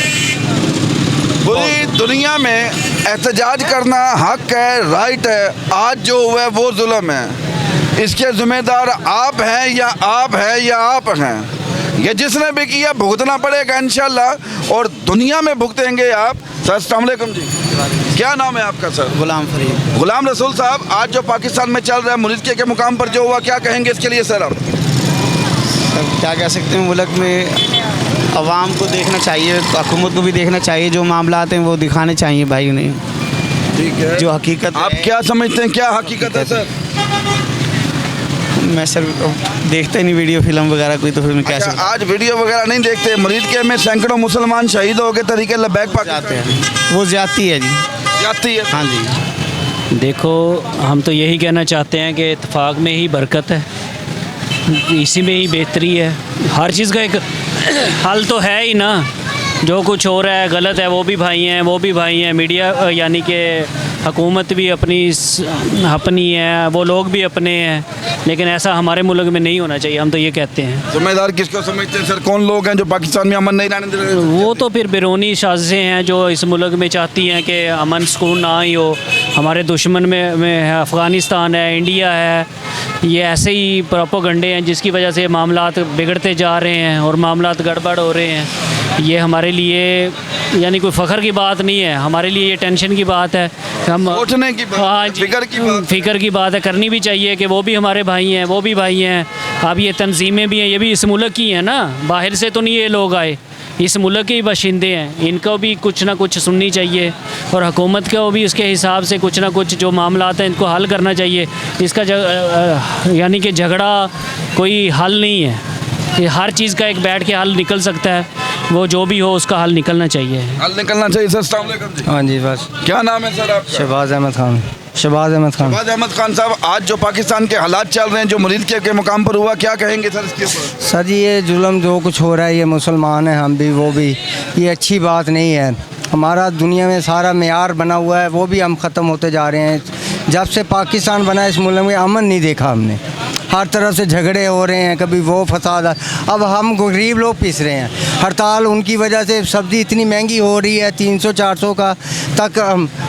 पूरी दुनिया में एहतजाज करना हक है, राइट है। आज जो हुआ है वो जुल्म है, इसके ज़िम्मेदार आप हैं या आप हैं। ये जिसने भी किया भुगतना पड़ेगा इंशाल्लाह, और दुनिया में भुगतेंगे आप। सर अस्सलाम वालेकुम जी, क्या नाम है आपका सर?
गुलाम फरीद।
गुलाम रसूल साहब, आज जो पाकिस्तान में चल रहा है, मुरीदके के मुकाम पर जो हुआ, क्या कहेंगे इसके लिए सर आप?
क्या कह सकते हैं, मुल्क में अवाम को देखना चाहिए, हुकूमत को भी देखना चाहिए, जो मामला हैं वो दिखाने चाहिए भाई उन्हें।
ठीक है,
जो हकीकत
आप क्या समझते हैं, क्या हकीकत है सर?
मैं सर देखते नहीं वीडियो फिल्म वगैरह कोई, तो फिर मैं कैसे?
आज वीडियो वगैरह नहीं देखते। मुरीदके में सैकड़ों मुसलमान शहीद हो गए तरीके लबैक
जाते हैं, वो ज्यादती है जी,
ज्यादती है।
हाँ जी।
देखो, हम तो यही कहना चाहते हैं कि इत्तेफाक में ही बरकत है, इसी में ही बेहतरी है। हर चीज़ का एक हल तो है ही ना। जो कुछ हो रहा है गलत है, वो भी भाई हैं, मीडिया यानी कि हुकूमत भी अपनी है, वो लोग भी अपने हैं, लेकिन ऐसा हमारे मुल्क में नहीं होना चाहिए। हम तो ये कहते हैं।
जिम्मेदार किसको समझते हैं सर? कौन लोग हैं जो पाकिस्तान में अमन नहीं रहने दे रहे?
वो तो फिर बैरूनी साजिशें हैं जो इस मुल्क में चाहती हैं कि अमन सुकून ना ही हो। हमारे दुश्मन में है अफ़गानिस्तान है, इंडिया है, ये ऐसे ही प्रोपोगंडे हैं जिसकी वजह से मामलात बिगड़ते जा रहे हैं और मामलात गड़बड़ हो रहे हैं। ये हमारे लिए यानी कोई फ़ख्र की बात नहीं है, हमारे लिए ये टेंशन की बात है। हम
सोचने की बात,
हाँ,
फ़िक्र
की बात है, करनी भी चाहिए कि वो भी हमारे भाई हैं, वो भी भाई हैं। अब ये तंजीमें भी हैं, ये भी इस मुल्क की हैं ना, बाहर से तो नहीं ये लोग आए, इस मुल्क के ही बाशिंदे हैं। इनको भी कुछ ना कुछ सुननी चाहिए और हुकूमत को भी उसके हिसाब से कुछ ना कुछ जो मामलात हैं इनको हल करना चाहिए। इसका यानी कि झगड़ा कोई हल नहीं है, ये हर चीज़ का एक बैठ के हल निकल सकता है, वो जो भी हो उसका हल निकलना चाहिए।
हल निकलना चाहिए सर। अस्सलाम वालेकुम जी।
हाँ जी, बस।
क्या नाम है सर आपका?
शहबाज अहमद खान।
शहबाज अहमद खान साहब, आज जो पाकिस्तान के हालात चल रहे हैं, जो मुरीदके के मुकाम पर हुआ, क्या कहेंगे सर इसके ऊपर?
सर जी, ये जुल्म जो कुछ हो रहा है, ये मुसलमान हैं हम भी वो भी, ये अच्छी बात नहीं है। हमारा दुनिया में सारा मेयार बना हुआ है, वो भी हम ख़त्म होते जा रहे हैं। जब से पाकिस्तान बना इस मुल्क में अमन नहीं देखा हमने, हर तरफ से झगड़े हो रहे हैं, कभी वो फसाद। अब हम गरीब लोग पिस रहे हैं, हड़ताल उनकी वजह से सब्ज़ी इतनी महंगी हो रही है, 300-400 का तक।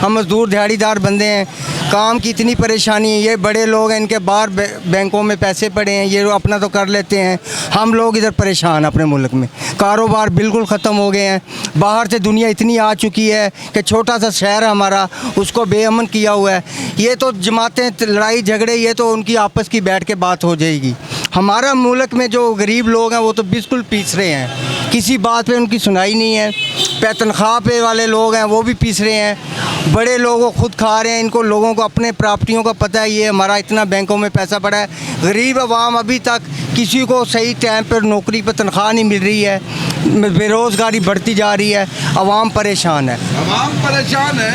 हम मजदूर दिहाड़ीदार बंदे हैं, काम की इतनी परेशानी है। ये बड़े लोग हैं, इनके बाहर बैंकों में पैसे पड़े हैं, ये अपना तो कर लेते हैं। हम लोग इधर परेशान अपने मुल्क में, कारोबार बिल्कुल ख़त्म हो गए हैं। बाहर से दुनिया इतनी आ चुकी है कि छोटा सा शहर है हमारा, उसको बेअमन किया हुआ है। ये तो जमातें, लड़ाई झगड़े, ये तो उनकी आपस की बैठ के बात हो जाएगी। हमारा मुल्क में जो गरीब लोग हैं वो तो बिल्कुल पीस रहे हैं, किसी बात पे उनकी सुनाई नहीं है। तनख्वाह पे वाले लोग हैं वो भी पीस रहे हैं, बड़े लोगों खुद खा रहे हैं। इनको लोगों को अपने प्रॉपर्टियों का पता है, ये हमारा इतना बैंकों में पैसा पड़ा है। गरीब अवाम अभी तक किसी को सही टाइम पर नौकरी पर तनख्वाह नहीं मिल रही है, बेरोज़गारी बढ़ती जा रही है, आवाम परेशान है।
आवाम परेशान है,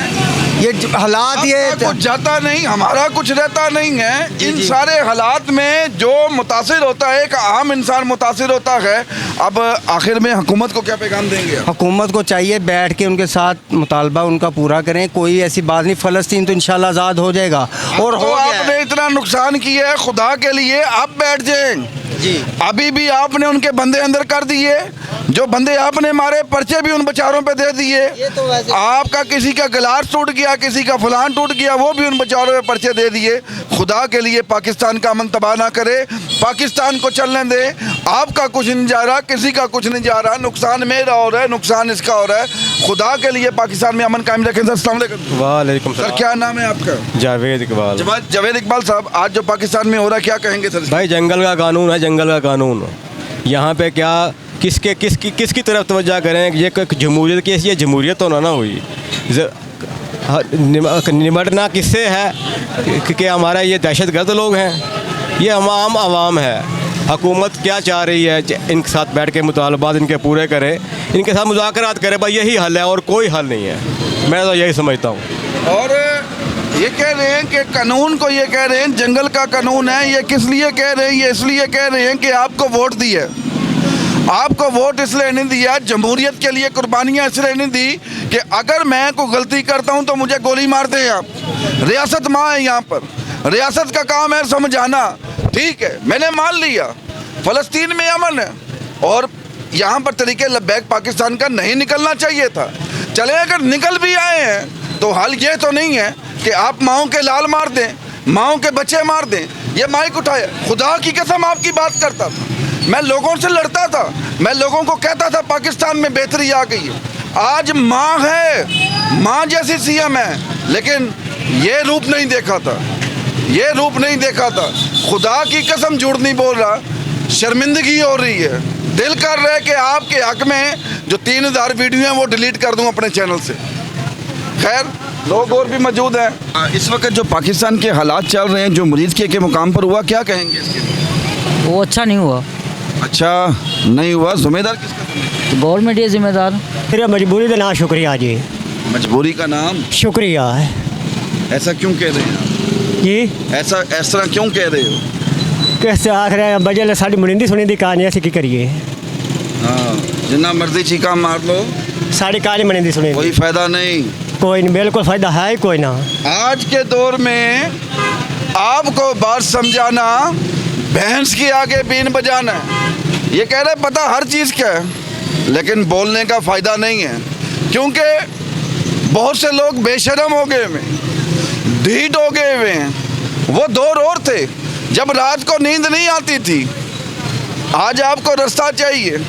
ये हालात ये
कुछ जाता नहीं, हमारा कुछ रहता नहीं है। इन सारे हालात में जो मुतासिर होता है, एक आम इंसान मुतासिर होता है। अब आखिर में हुकूमत को क्या पैगाम देंगे?
हुकूमत को चाहिए बैठ के उनके साथ मुतालबा उनका पूरा करें। कोई ऐसी बात नहीं, फ़लस्तीन तो इंशाल्लाह आज़ाद हो जाएगा। और
तो आपने इतना नुकसान किया है, खुदा के लिए आप बैठ जाएं जी। अभी भी आपने उनके बंदे अंदर कर दिए, जो बंदे आपने मारे पर्चे भी उन बेचारों पे दे दिए। आपका किसी का गिलास टूट गया, किसी का फलान टूट गया, वो भी उन बेचारों पे पर्चे दे दिए। खुदा के लिए पाकिस्तान का अमन तबाह ना करे, पाकिस्तान को चलने दे। आपका कुछ नहीं जा रहा, किसी का कुछ नहीं जा रहा, नुकसान मेरा हो रहा है, नुकसान इसका हो रहा है। खुदा के लिए पाकिस्तान में अमन कायम रखें। सर अस्सलाम वालेकुम।
वालेकुम
सर, क्या नाम है आपका?
जावेद इकबाल।
जावेद इकबाल साहब, आज जो पाकिस्तान में हो रहा है क्या कहेंगे सर?
भाई जंगल का कानून है, जंगल का कानून। यहाँ पे क्या किसकी तरफ तवज्जो करें? ये जमहूरियत की, ये जमहूरियत तो ना हुई। निमटना किससे है कि हमारा ये दहशतगर्द लोग हैं, ये आवाम है। हुकूमत क्या चाह रही है? इनके साथ बैठ के मुतालबात इनके पूरे करें, इनके साथ मुज़ाकरात करें, भाई यही हल है और कोई हल नहीं है। मैं तो यही समझता हूँ।
और ये कह रहे हैं कि कानून को, ये कह रहे हैं जंगल का कानून है। ये किस लिए कह रहे हैं? ये इसलिए कह रहे हैं कि आपको वोट दिए, आपको वोट इसलिए नहीं दिया, जमहूरियत के लिए कुर्बानियाँ इसलिए नहीं दी कि अगर मैं कोई गलती करता हूँ तो मुझे गोली मार दें। आप रियासत माँ है, यहाँ पर रियासत का काम है समझाना। ठीक है, मैंने मान लिया फ़लस्तीन में अमन है और यहाँ पर तरीके लब्बैक पाकिस्तान का नहीं निकलना चाहिए था। चले अगर निकल भी आए हैं तो हाल ये तो नहीं है कि आप माओं के लाल मार दें, माओं के बच्चे मार दें। ये माइक उठाए, खुदा की कसम आपकी बात करता था, मैं लोगों से लड़ता था, मैं लोगों को कहता था पाकिस्तान में बेहतरी आ गई है। आज माँ है, माँ जैसी सीएम है, लेकिन ये रूप नहीं देखा था, ये रूप नहीं देखा था। खुदा की कसम झूठ नहीं बोल रहा, शर्मिंदगी हो रही है। दिल कर रहा है कि आपके हक में जो 3000 वीडियो हैं वो डिलीट कर दूं अपने चैनल से। खैर, लोग और भी मौजूद हैं। इस वक्त जो पाकिस्तान के हालात चल रहे हैं, जो मुरीद के मुकाम पर हुआ, क्या कहेंगे इसके?
वो अच्छा नहीं हुआ।
अच्छा नहीं हुआ, जिम्मेदार किसका?
गवर्नमेंट ये जिम्मेदार।
फिर मजबूरी का नाम शुक्रिया जी।
मजबूरी का नाम
शुक्रिया है।
ऐसा क्यों कह रहे हैं
जी?
ऐसा इस तरह क्यों कह रहे हो?
किस आख रहे हैं बजल साड़ी मुनिंदी सुनी दी कहानी ऐसी की करिए।
हाँ, जितना मर्जी चीका मार लो,
साड़ी कहानी मुनिंदी सुनी,
कोई फायदा नहीं।
कोई नहीं, बिल्कुल फायदा है ही कोई ना।
आज के दौर में आपको बात समझाना, भैंस के आगे बीन बजाना। ये कह रहे पता हर चीज़ क्या है, लेकिन बोलने का फ़ायदा नहीं है, क्योंकि बहुत से लोग बेशर्म हो गए हैं, ढीठ हो गए हुए हैं। वो दौर और थे जब रात को नींद नहीं आती थी। आज आपको रास्ता चाहिए,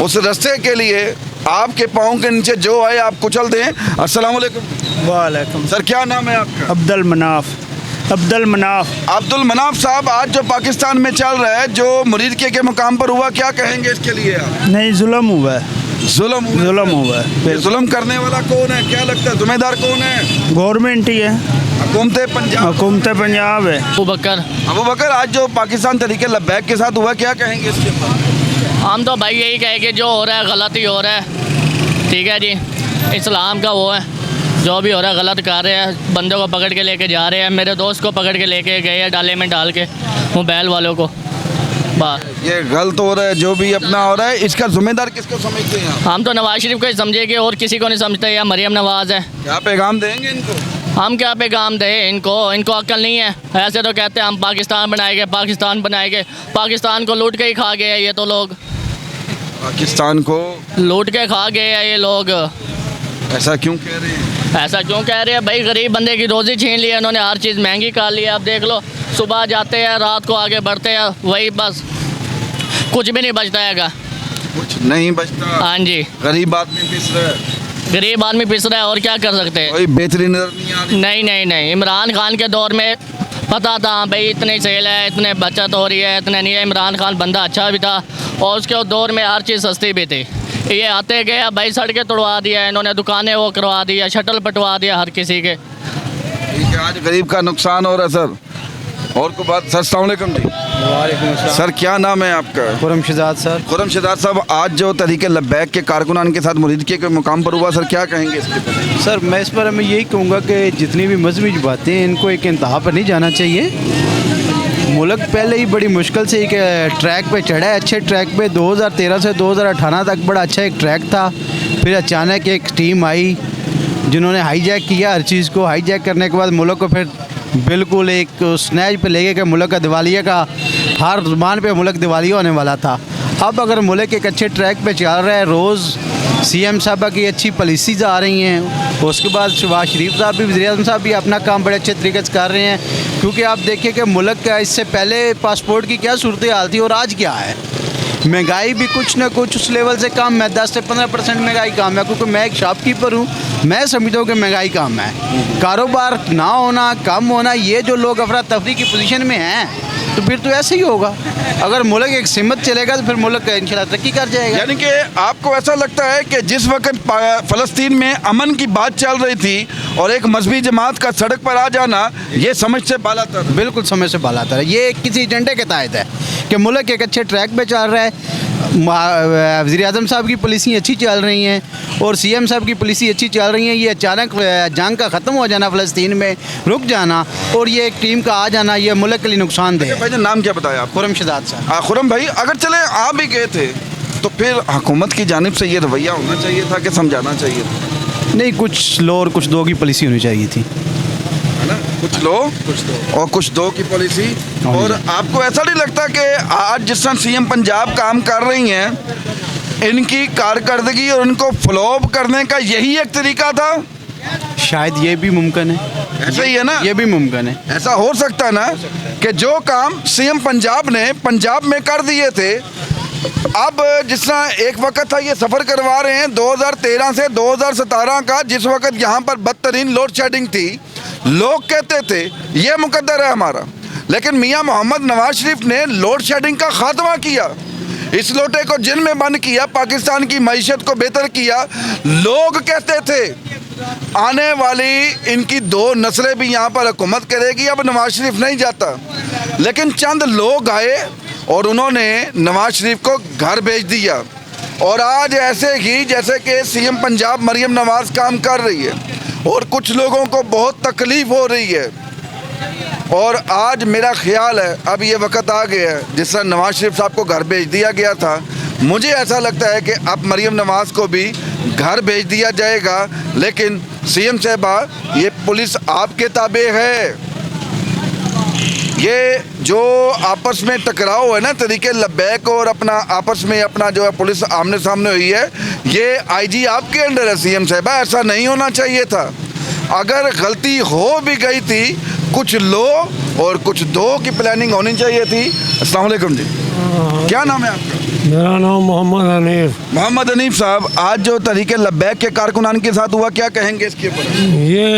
उस रास्ते के लिए आपके पाँव के नीचे जो आए आप कुचल दें। अस्सलाम वालेकुम।
वालेकुम।
सर, क्या नाम है आपका?
अब्दुल मनाफ। अब्दुल
मनाफ साहब, आज जो पाकिस्तान में चल रहा है, जो मुरीद के मुकाम पर हुआ, क्या कहेंगे इसके लिए आप?
नहीं, जुल्म हुआ है। जुल्म हुआ है।
जुल्म करने वाला कौन है? क्या लगता है जिम्मेदार कौन है?
गवर्नमेंट ही है,
हुकूमत
पंजाब है।
अबू बकर, आज जो पाकिस्तान तरीके लब्बैक के साथ हुआ, क्या कहेंगे इसके ऊपर?
हम तो भाई यही कहेंगे जो हो रहा है गलत ही हो रहा है। ठीक है जी, इस्लाम का वो है, जो भी हो रहा है गलत कर रहे हैं। बंदे को पकड़ के लेके जा रहे हैं। मेरे दोस्त को पकड़ के लेके गए हैं डाले में डाल के, मोबाइल वालों को।
ये गलत हो रहा है, जो भी अपना हो रहा है, इसका जिम्मेदार किसको समझते हैं?
हम तो नवाज शरीफ को ही समझेंगे और किसी को नहीं समझते। या मरियम नवाज है।
क्या पैगाम देंगे इनको?
हम क्या पैगाम दें इनको? इनको अक्ल नहीं है। ऐसे तो कहते हैं हम पाकिस्तान बनाएंगे, पाकिस्तान बनाएंगे। पाकिस्तान को लूट के ही खा गए हैं ये तो लोग।
पाकिस्तान को
लूट के खा गए हैं ये लोग।
ऐसा क्यों कह रहे हैं?
ऐसा क्यों कह रहे हैं भाई? गरीब बंदे की रोज़ी छीन ली है इन्होंने, हर चीज़ महंगी कर ली है। अब देख लो, सुबह जाते हैं, रात को आगे बढ़ते हैं, वही बस कुछ भी नहीं बचता हैगा।
कुछ नहीं बचता।
हाँ जी,
गरीब आदमी पिस रहा है।
गरीब आदमी पिस रहा है, और क्या कर सकते हैं?
कोई बेहतरी नजर नहीं आ रही।
नहीं, इमरान खान के दौर में पता था भाई इतने सेल है, इतने बचत हो रही है, इतने नहीं है। इमरान खान बंदा अच्छा भी था और उसके दौर में हर चीज़ सस्ती भी थी। ये आते गए भाई, सड़कें तोड़वा दिया इन्होंने, दुकानें वो करवा दिया, शटल पटवा दिया हर किसी के।
ठीक है, आज गरीब का नुकसान हो रहा है सर। और को बात। सर अस्सलाम वालेकुम जी। सर क्या नाम है आपका?
खुरम शहजाद सर।
खुरम शहजाद साहब, आज जो तहरीक लब्बैक के कारकुनान के साथ मुरीदगी के मुकाम पर हुआ, सर क्या कहेंगे इसके पर?
सर मैं इस पर मैं यही कहूँगा कि जितनी भी मजहबी बातें हैं इनको एक इंतहा पर नहीं जाना चाहिए। मुल्क पहले ही बड़ी मुश्किल से एक ट्रैक पे चढ़ा है, अच्छे ट्रैक पे 2013 से 2018 तक बड़ा अच्छा एक ट्रैक था। फिर अचानक एक टीम आई जिन्होंने हाईजैक किया हर चीज़ को। हाईजैक करने के बाद मुल्क को फिर बिल्कुल एक स्नैच पे ले गए कि मुल्क का दिवालिया का हर ज़ुबान पे मुल्क दिवालिया होने वाला था। अब अगर मुल्क एक अच्छे ट्रैक पे चल रहा है, रोज़ CM साहबा की अच्छी पॉलिसीज़ आ रही हैं, उसके बाद शहबाज शरीफ साहब भी, वज़ीर आज़म साहब भी अपना काम बड़े अच्छे तरीके से कर रहे हैं। क्योंकि आप देखिए कि मुल्क का इससे पहले पासपोर्ट की क्या सूरत हाल थी और आज क्या है। महंगाई भी कुछ ना कुछ उस लेवल से कम है, 10 से 15% महंगाई कम है। क्योंकि मैं एक शॉपकीपर हूँ, मैं समझता हूँ कि महंगाई कम है। कारोबार ना होना, कम होना, ये जो लोग अफरा तफरी की पोजीशन में हैं तो फिर तो ऐसे ही होगा। अगर मुल्क एक सिमत चलेगा तो फिर मुल्क इंशाल्लाह तरक्की कर जाएगा।
यानी कि आपको ऐसा लगता है कि जिस वक्त फ़लस्तीन में अमन की बात चल रही थी और एक मजहबी जमात का सड़क पर आ जाना, ये समझ से बालातर?
बिल्कुल समझ से बालातर है। ये किसी एजेंडे के तहत है कि मुल्क एक अच्छे ट्रैक पे चल रहा है। वज़ीर आज़म साहब की पॉलिसी अच्छी चल रही हैं और CM साहब की पॉलिसी अच्छी चल रही है। ये अचानक जंग का ख़त्म हो जाना, फ़लस्तीन में रुक जाना और ये एक टीम का आ जाना, ये मुल्क के लिए नुकसानदेह है।
भाई नाम क्या बताया आप?
खुरम शहजाद साहब।
खुरम भाई, अगर चले आप भी गए थे तो फिर हुकूमत की जानिब से ये रवैया होना चाहिए था कि समझाना चाहिए था?
नहीं, कुछ लो और कुछ दो की पॉलिसी होनी चाहिए थी,
है ना? कुछ लो और कुछ दो की पॉलिसी। और आपको ऐसा नहीं लगता कि आज जिस तरह CM पंजाब काम कर रही हैं, इनकी कारकर्दगी और इनको फ्लॉप करने का यही एक तरीका था?
शायद ये भी मुमकिन है।
ऐसा ही है ना?
ये भी मुमकिन है।
ऐसा हो सकता है ना कि जो काम CM पंजाब ने पंजाब में कर दिए थे, अब जिस तरह एक वक्त था, ये सफ़र करवा रहे हैं 2013 से 2017 का, जिस वक्त यहाँ पर बदतरीन लोड शेडिंग थी। लोग कहते थे ये मुकद्दर है हमारा, लेकिन मियाँ मोहम्मद नवाज शरीफ ने लोड शेडिंग का खात्मा किया, इस लोटे को जिन में बंद किया, पाकिस्तान की मईशत को बेहतर किया। लोग कहते थे आने वाली इनकी 2 नस्लें भी यहाँ पर हुकूमत करेगी, अब नवाज शरीफ नहीं जाता। लेकिन चंद लोग आए और उन्होंने नवाज शरीफ को घर भेज दिया। और आज ऐसे ही जैसे कि CM पंजाब मरियम नवाज काम कर रही है और कुछ लोगों को बहुत तकलीफ़ हो रही है। और आज मेरा ख्याल है अब ये वक्त आ गया है, जिस तरह नवाज शरीफ साहब को घर भेज दिया गया था, मुझे ऐसा लगता है कि अब मरियम नवाज को भी घर भेज दिया जाएगा। लेकिन CM साहबा, ये पुलिस आपके ताबे है। ये जो आपस में टकराव है ना, तरीके लब्बैक और अपना आपस में अपना जो है पुलिस आमने सामने हुई है, ये IG आपके अंडर है CM साहबा, ऐसा नहीं होना चाहिए था। अगर गलती हो भी गई थी, कुछ लो और कुछ दो की प्लानिंग होनी चाहिए थी। अस्सलाम वालेकुम जी, क्या नाम है आपका?
मेरा नाम मोहम्मद हनीफ।
मोहम्मद हनीफ साहब, आज जो तरीके लब्बैक के कारकुनान के साथ हुआ, क्या कहेंगे इसके ऊपर?
ये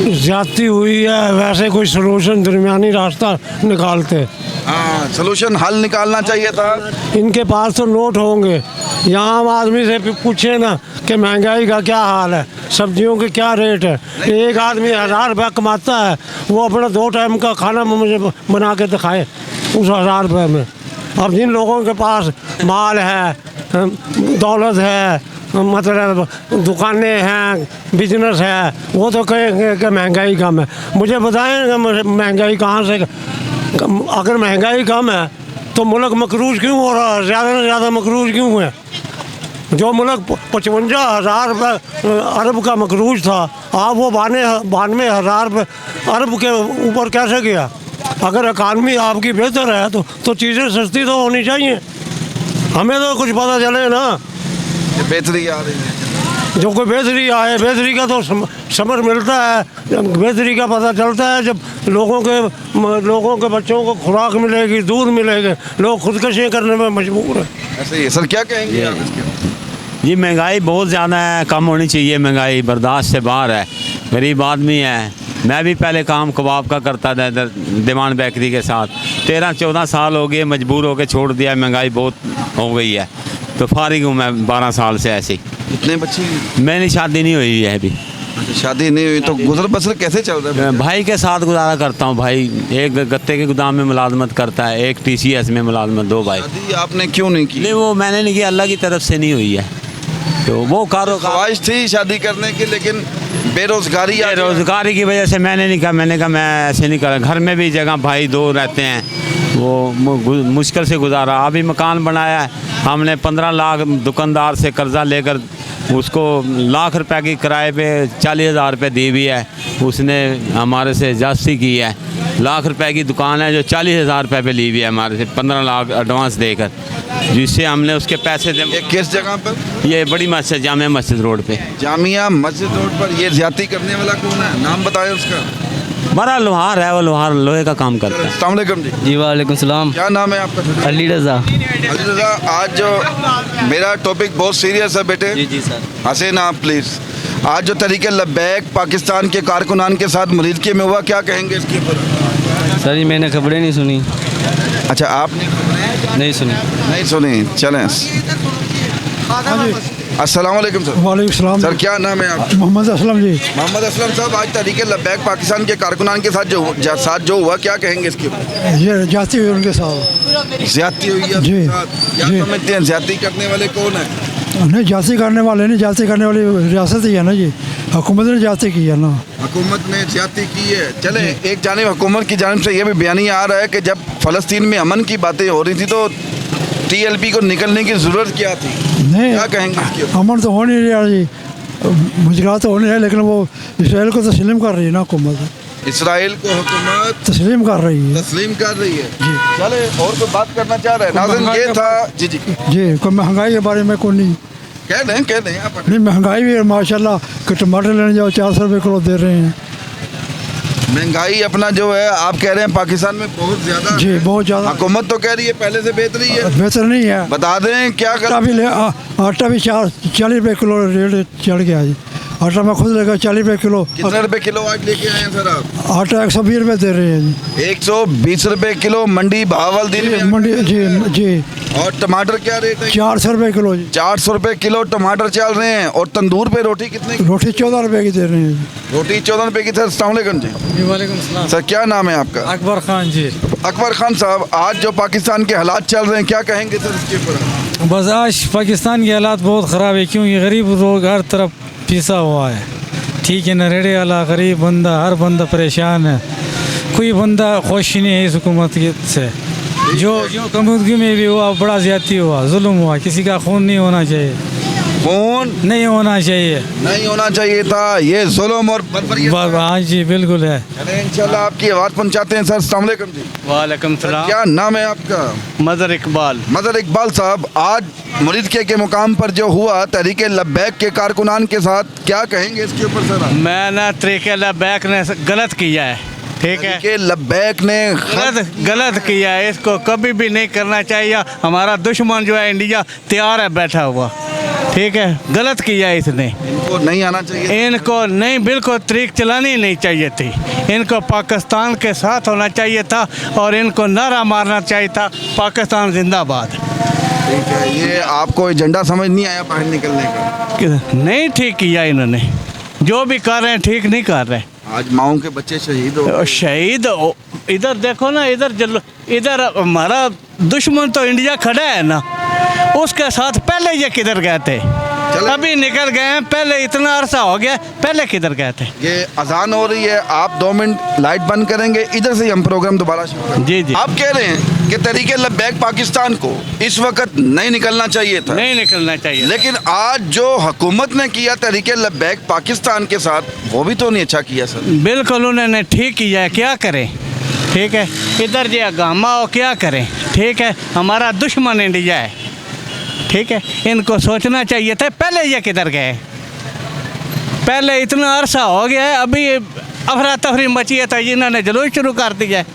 ज्यादती हुई है, वैसे कोई सलूशन दरमियानी रास्ता निकालते।
हाँ, सलूशन हल निकालना चाहिए था।
इनके पास तो नोट होंगे, यहाँ आम आदमी से पूछे ना कि महंगाई का क्या हाल है, सब्जियों के क्या रेट है। एक आदमी 1000 रुपया कमाता है, वो अपना 2 टाइम का खाना मुझे बना के दिखाए उस 1000 रुपये में। अब जिन लोगों के पास माल है, दौलत है, मतलब दुकानें हैं, बिजनेस है, वो तो कहेंगे कि महंगाई कम है। मुझे बताएं महंगाई कहाँ से? अगर महंगाई कम है तो मुल्क मकरूज क्यों हो रहा है? ज़्यादा से ज़्यादा मकरूज क्यों है? जो मुल्क 55,000 अरब का मकरूज था, आप वो 92,000 अरब के ऊपर कैसे गया? अगर इकानमी आपकी बेहतर है तो चीज़ें सस्ती तो होनी चाहिए। हमें तो कुछ पता चले ना,
बेहतरी आ रही है।
जो कोई बेहतरी आए, बेहतरी का तो समझ मिलता है, बेहतरी का पता चलता है जब लोगों के बच्चों को खुराक मिलेगी, दूध मिलेगा। लोग खुदकशी करने में मजबूर है।
ऐसे ही सर, क्या कहेंगे आप इसके?
ये महंगाई बहुत ज़्यादा है, कम होनी चाहिए। महंगाई बर्दाश्त से बाहर है, गरीब आदमी है। मैं भी पहले काम कबाब का करता था इधर दीवान बेकरी के साथ, 13-14 साल हो गए, मजबूर होकर छोड़ दिया। महंगाई बहुत हो गई है, तो फारिग हूँ मैं 12 साल से ऐसे ही।
इतने बच्चे?
मैंने शादी नहीं हुई है अभी।
शादी नहीं हुई तो गुजर बसर कैसे चल रहा है?
भाई के साथ गुजारा करता हूँ भाई। एक गत्ते के गोदाम में मुलाजमत करता है, एक TCS में मुलाजमत, 2 भाई।
शादी आपने क्यों नहीं की?
नहीं, वो मैंने नहीं किया, अल्लाह की तरफ से नहीं हुई है। तो वो
ख्वाहिश थी शादी करने की, लेकिन बेरोजगारी
की वजह से मैंने नहीं कहा। मैंने कहा मैं ऐसे नहीं करा। घर में भी जगह भाई 2 रहते हैं, वो मुश्किल से गुजारा। अभी मकान बनाया है हमने, 15 लाख दुकानदार से कर्जा लेकर उसको लाख रुपए की किराए पे 40,000 रुपये दी हुई है। उसने हमारे से जास्ती की है। लाख रुपए की दुकान है जो 40,000 रुपये पे ली हुई है हमारे से, 15 लाख एडवांस देकर, जिससे हमने उसके पैसे दे।
किस जगह पर?
ये बड़ी मस्जिद, जामिया मस्जिद रोड पे।
जामिया मस्जिद रोड पर ये ज्यादती करने वाला कौन है? नाम बताएं उसका।
बड़ा लोहार है, वो लोहार लोहे का काम करता है।
अस्सलाम वालेकुम जी।
जी वालेकुम सलाम।
क्या नाम है आपका?
अली रज़ा।
अली रज़ा, आज जो मेरा टॉपिक बहुत सीरियस है बेटे।
जी सर।
हंसे ना प्लीज़। आज जो तरीके लब्बैक पाकिस्तान के कारकुनान के साथ मलीदके में हुआ, क्या कहेंगे इसके ऊपर?
सर ये मैंने खबरें नहीं सुनी।
अच्छा, आपने
नहीं सुनी?
नहीं सुनी, चलें। अस्सलाम वालेकुम सर।
वालेकुम सलाम।
सर क्या नाम है आपका?
मोहम्मद असलम जी।
मोहम्मद असलम साहब, आज तरीके लब्बैक पाकिस्तान के कारकुनान के साथ जो हुआ, क्या कहेंगे इसके ऊपर?
ये जाती हुई उनके साथ।
ज्यादती हुई है
जी।
क्या समझते हैं ज्यादती करने वाले कौन है?
नहीं, जाती करने वाले नहीं, जाती करने वाली रियासत ही है ना जी, हुकूमत ने जाती की है ना।
हुकूमत ने ज्यादती की है। चले, एक जानिब हुकूमत की जानिब से ये भी बयानिया आ रहा है कि जब फ़लस्तीन में अमन की बातें हो रही थी तो TLP को निकलने की ज़रूरत क्या थी?
नहीं,
क्या कहेंगे इसके ऊपर?
अमन तो हो नहीं रहा जी, मुश्किलात तो हो नहीं है, लेकिन वो इसराइल को तस्लीम कर रही है ना हुकूमत।
इसराइल को हुकूमत
तस्लीम कर रही है।
तस्लीम कर रही है जी। चले, और कोई बात करना चाह रहे हैं? नाज़रीन, ये था जी जी
जी। कोई महंगाई के बारे में कोई नहीं
कह दें आप।
नहीं, महंगाई भी है माशाल्लाह, कि टमाटर लेने जाओ 400 रुपये किलो दे रहे हैं।
महंगाई अपना जो है आप कह रहे हैं पाकिस्तान में बहुत ज़्यादा
जी, बहुत ज़्यादा।
हुकूमत तो कह रही है पहले से बेहतरी है।
बेहतर नहीं है।
बता दें क्या कर।
आटा भी 40 रुपये किलो रेट चढ़ गया जी। आटा में खुद लेगा 40 रुपये किलो।
कितने रुपए किलो आज लेके आए हैं सर आप?
आटा 120 रुपये दे रहे हैं जी।
120 रुपये किलो मंडी भावल दिन में
मंडी जी जी।
और टमाटर क्या रेट है?
400 रुपये किलो जी।
400 रुपये किलो टमाटर चल रहे हैं। और तंदूर पे रोटी कितने की?
रोटी 14 रुपये की दे रहे हैं।
रोटी 14 रुपये की। सर अस्सलाम वालेकुम जी।
वालेकुम सलाम।
सर क्या नाम है आपका?
अकबर खान जी।
अकबर खान साहब, आज जो पाकिस्तान के हालात चल रहे हैं, क्या कहेंगे सर इसके ऊपर?
बस आज पाकिस्तान के हालात बहुत ख़राब है, क्योंकि गरीब लोग हर तरफ पिसा हुआ है। ठीक है ना, रेड़े वाला गरीब बंदा, हर बंदा परेशान है। कोई बंदा खुश नहीं है इस हुकूमत से। जो कम्युनिटी में भी हुआ बड़ा ज़्यादती हुआ, जुल्म हुआ। किसी का खून नहीं होना चाहिए,
खून
नहीं होना चाहिए,
नहीं होना चाहिए था। ये जुल्म और
हाँ जी बिल्कुल है।
इंशाल्लाह आपकी आवाज़ पहुँचाते हैं सर। अस्सलाम वालेकुम जी।
वालेकुम सलाम।
क्या नाम है आपका?
मदर इकबाल।
मदर इकबाल साहब, आज मलीदके के मुकाम पर जो हुआ तरीके लब्बैक के कारकुनान के साथ, क्या कहेंगे इसके ऊपर सर?
मैंने तरीके लब्बैक ने गलत किया है। ठीक है,
तरीके लब्बैक ने
गलत किया है। इसको कभी भी नहीं करना चाहिए। हमारा दुश्मन जो है इंडिया तैयार है बैठा हुआ। ठीक है, गलत किया है इसने।
इनको नहीं आना चाहिए।
इनको नहीं, बिल्कुल तरीक चलानी नहीं चाहिए थी। इनको पाकिस्तान के साथ होना चाहिए था और इनको नारा मारना चाहिए था, पाकिस्तान जिंदाबाद।
ठीक है, ये आपको एजेंडा समझ नहीं आया बाहर निकलने का?
नहीं ठीक किया इन्होंने, जो भी कर रहे हैं ठीक नहीं कर रहे।
आज माओं के बच्चे शहीद हो।
शहीद इधर देखो ना, इधर हमारा दुश्मन तो इंडिया खड़ा है ना, उसके साथ पहले ये किधर गए थे? अभी निकल गए हैं, पहले इतना अरसा हो गया, पहले किधर गए थे?
ये अजान हो रही है, आप 2 मिनट लाइट बंद करेंगे, इधर से हम प्रोग्राम दोबारा शुरू करेंगे।
जी जी।
आप कह रहे हैं कि तरीके लब्बैक पाकिस्तान को इस वक्त नहीं निकलना चाहिए था।
नहीं निकलना चाहिए,
लेकिन आज जो हुकूमत ने किया तरीके लब्बैक पाकिस्तान के साथ, वो भी तो नहीं अच्छा किया सर।
बिल्कुल उन्होंने ठीक किया है, क्या करें? ठीक है, इधर जो गामा हो क्या करें? ठीक है, हमारा दुश्मन इंडिया है। ठीक है, इनको सोचना चाहिए था पहले ये किधर गए। पहले इतना अरसा हो गया है, अभी अफरा तफरी मची है तो इन्होंने जुलूस शुरू कर दिया है।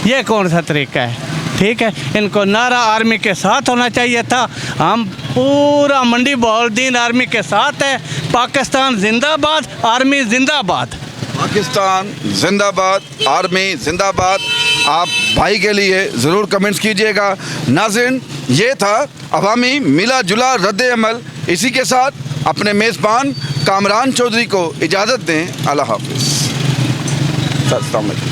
ये कौन सा तरीका है? ठीक है, इनको नारा आर्मी के साथ होना चाहिए था। हम पूरा मंडी बहौल दिन आर्मी के साथ है। पाकिस्तान जिंदाबाद, आर्मी जिंदाबाद।
पाकिस्तान जिंदाबाद, आर्मी जिंदाबाद। आप भाई के लिए ज़रूर कमेंट्स कीजिएगा। नाज़रीन, ये था अवामी मिला जुला रद्द अमल। इसी के साथ अपने मेज़बान कामरान चौधरी को इजाज़त दें। अल्लाह हाफ़िज़। अस्सलाम वालेकुम।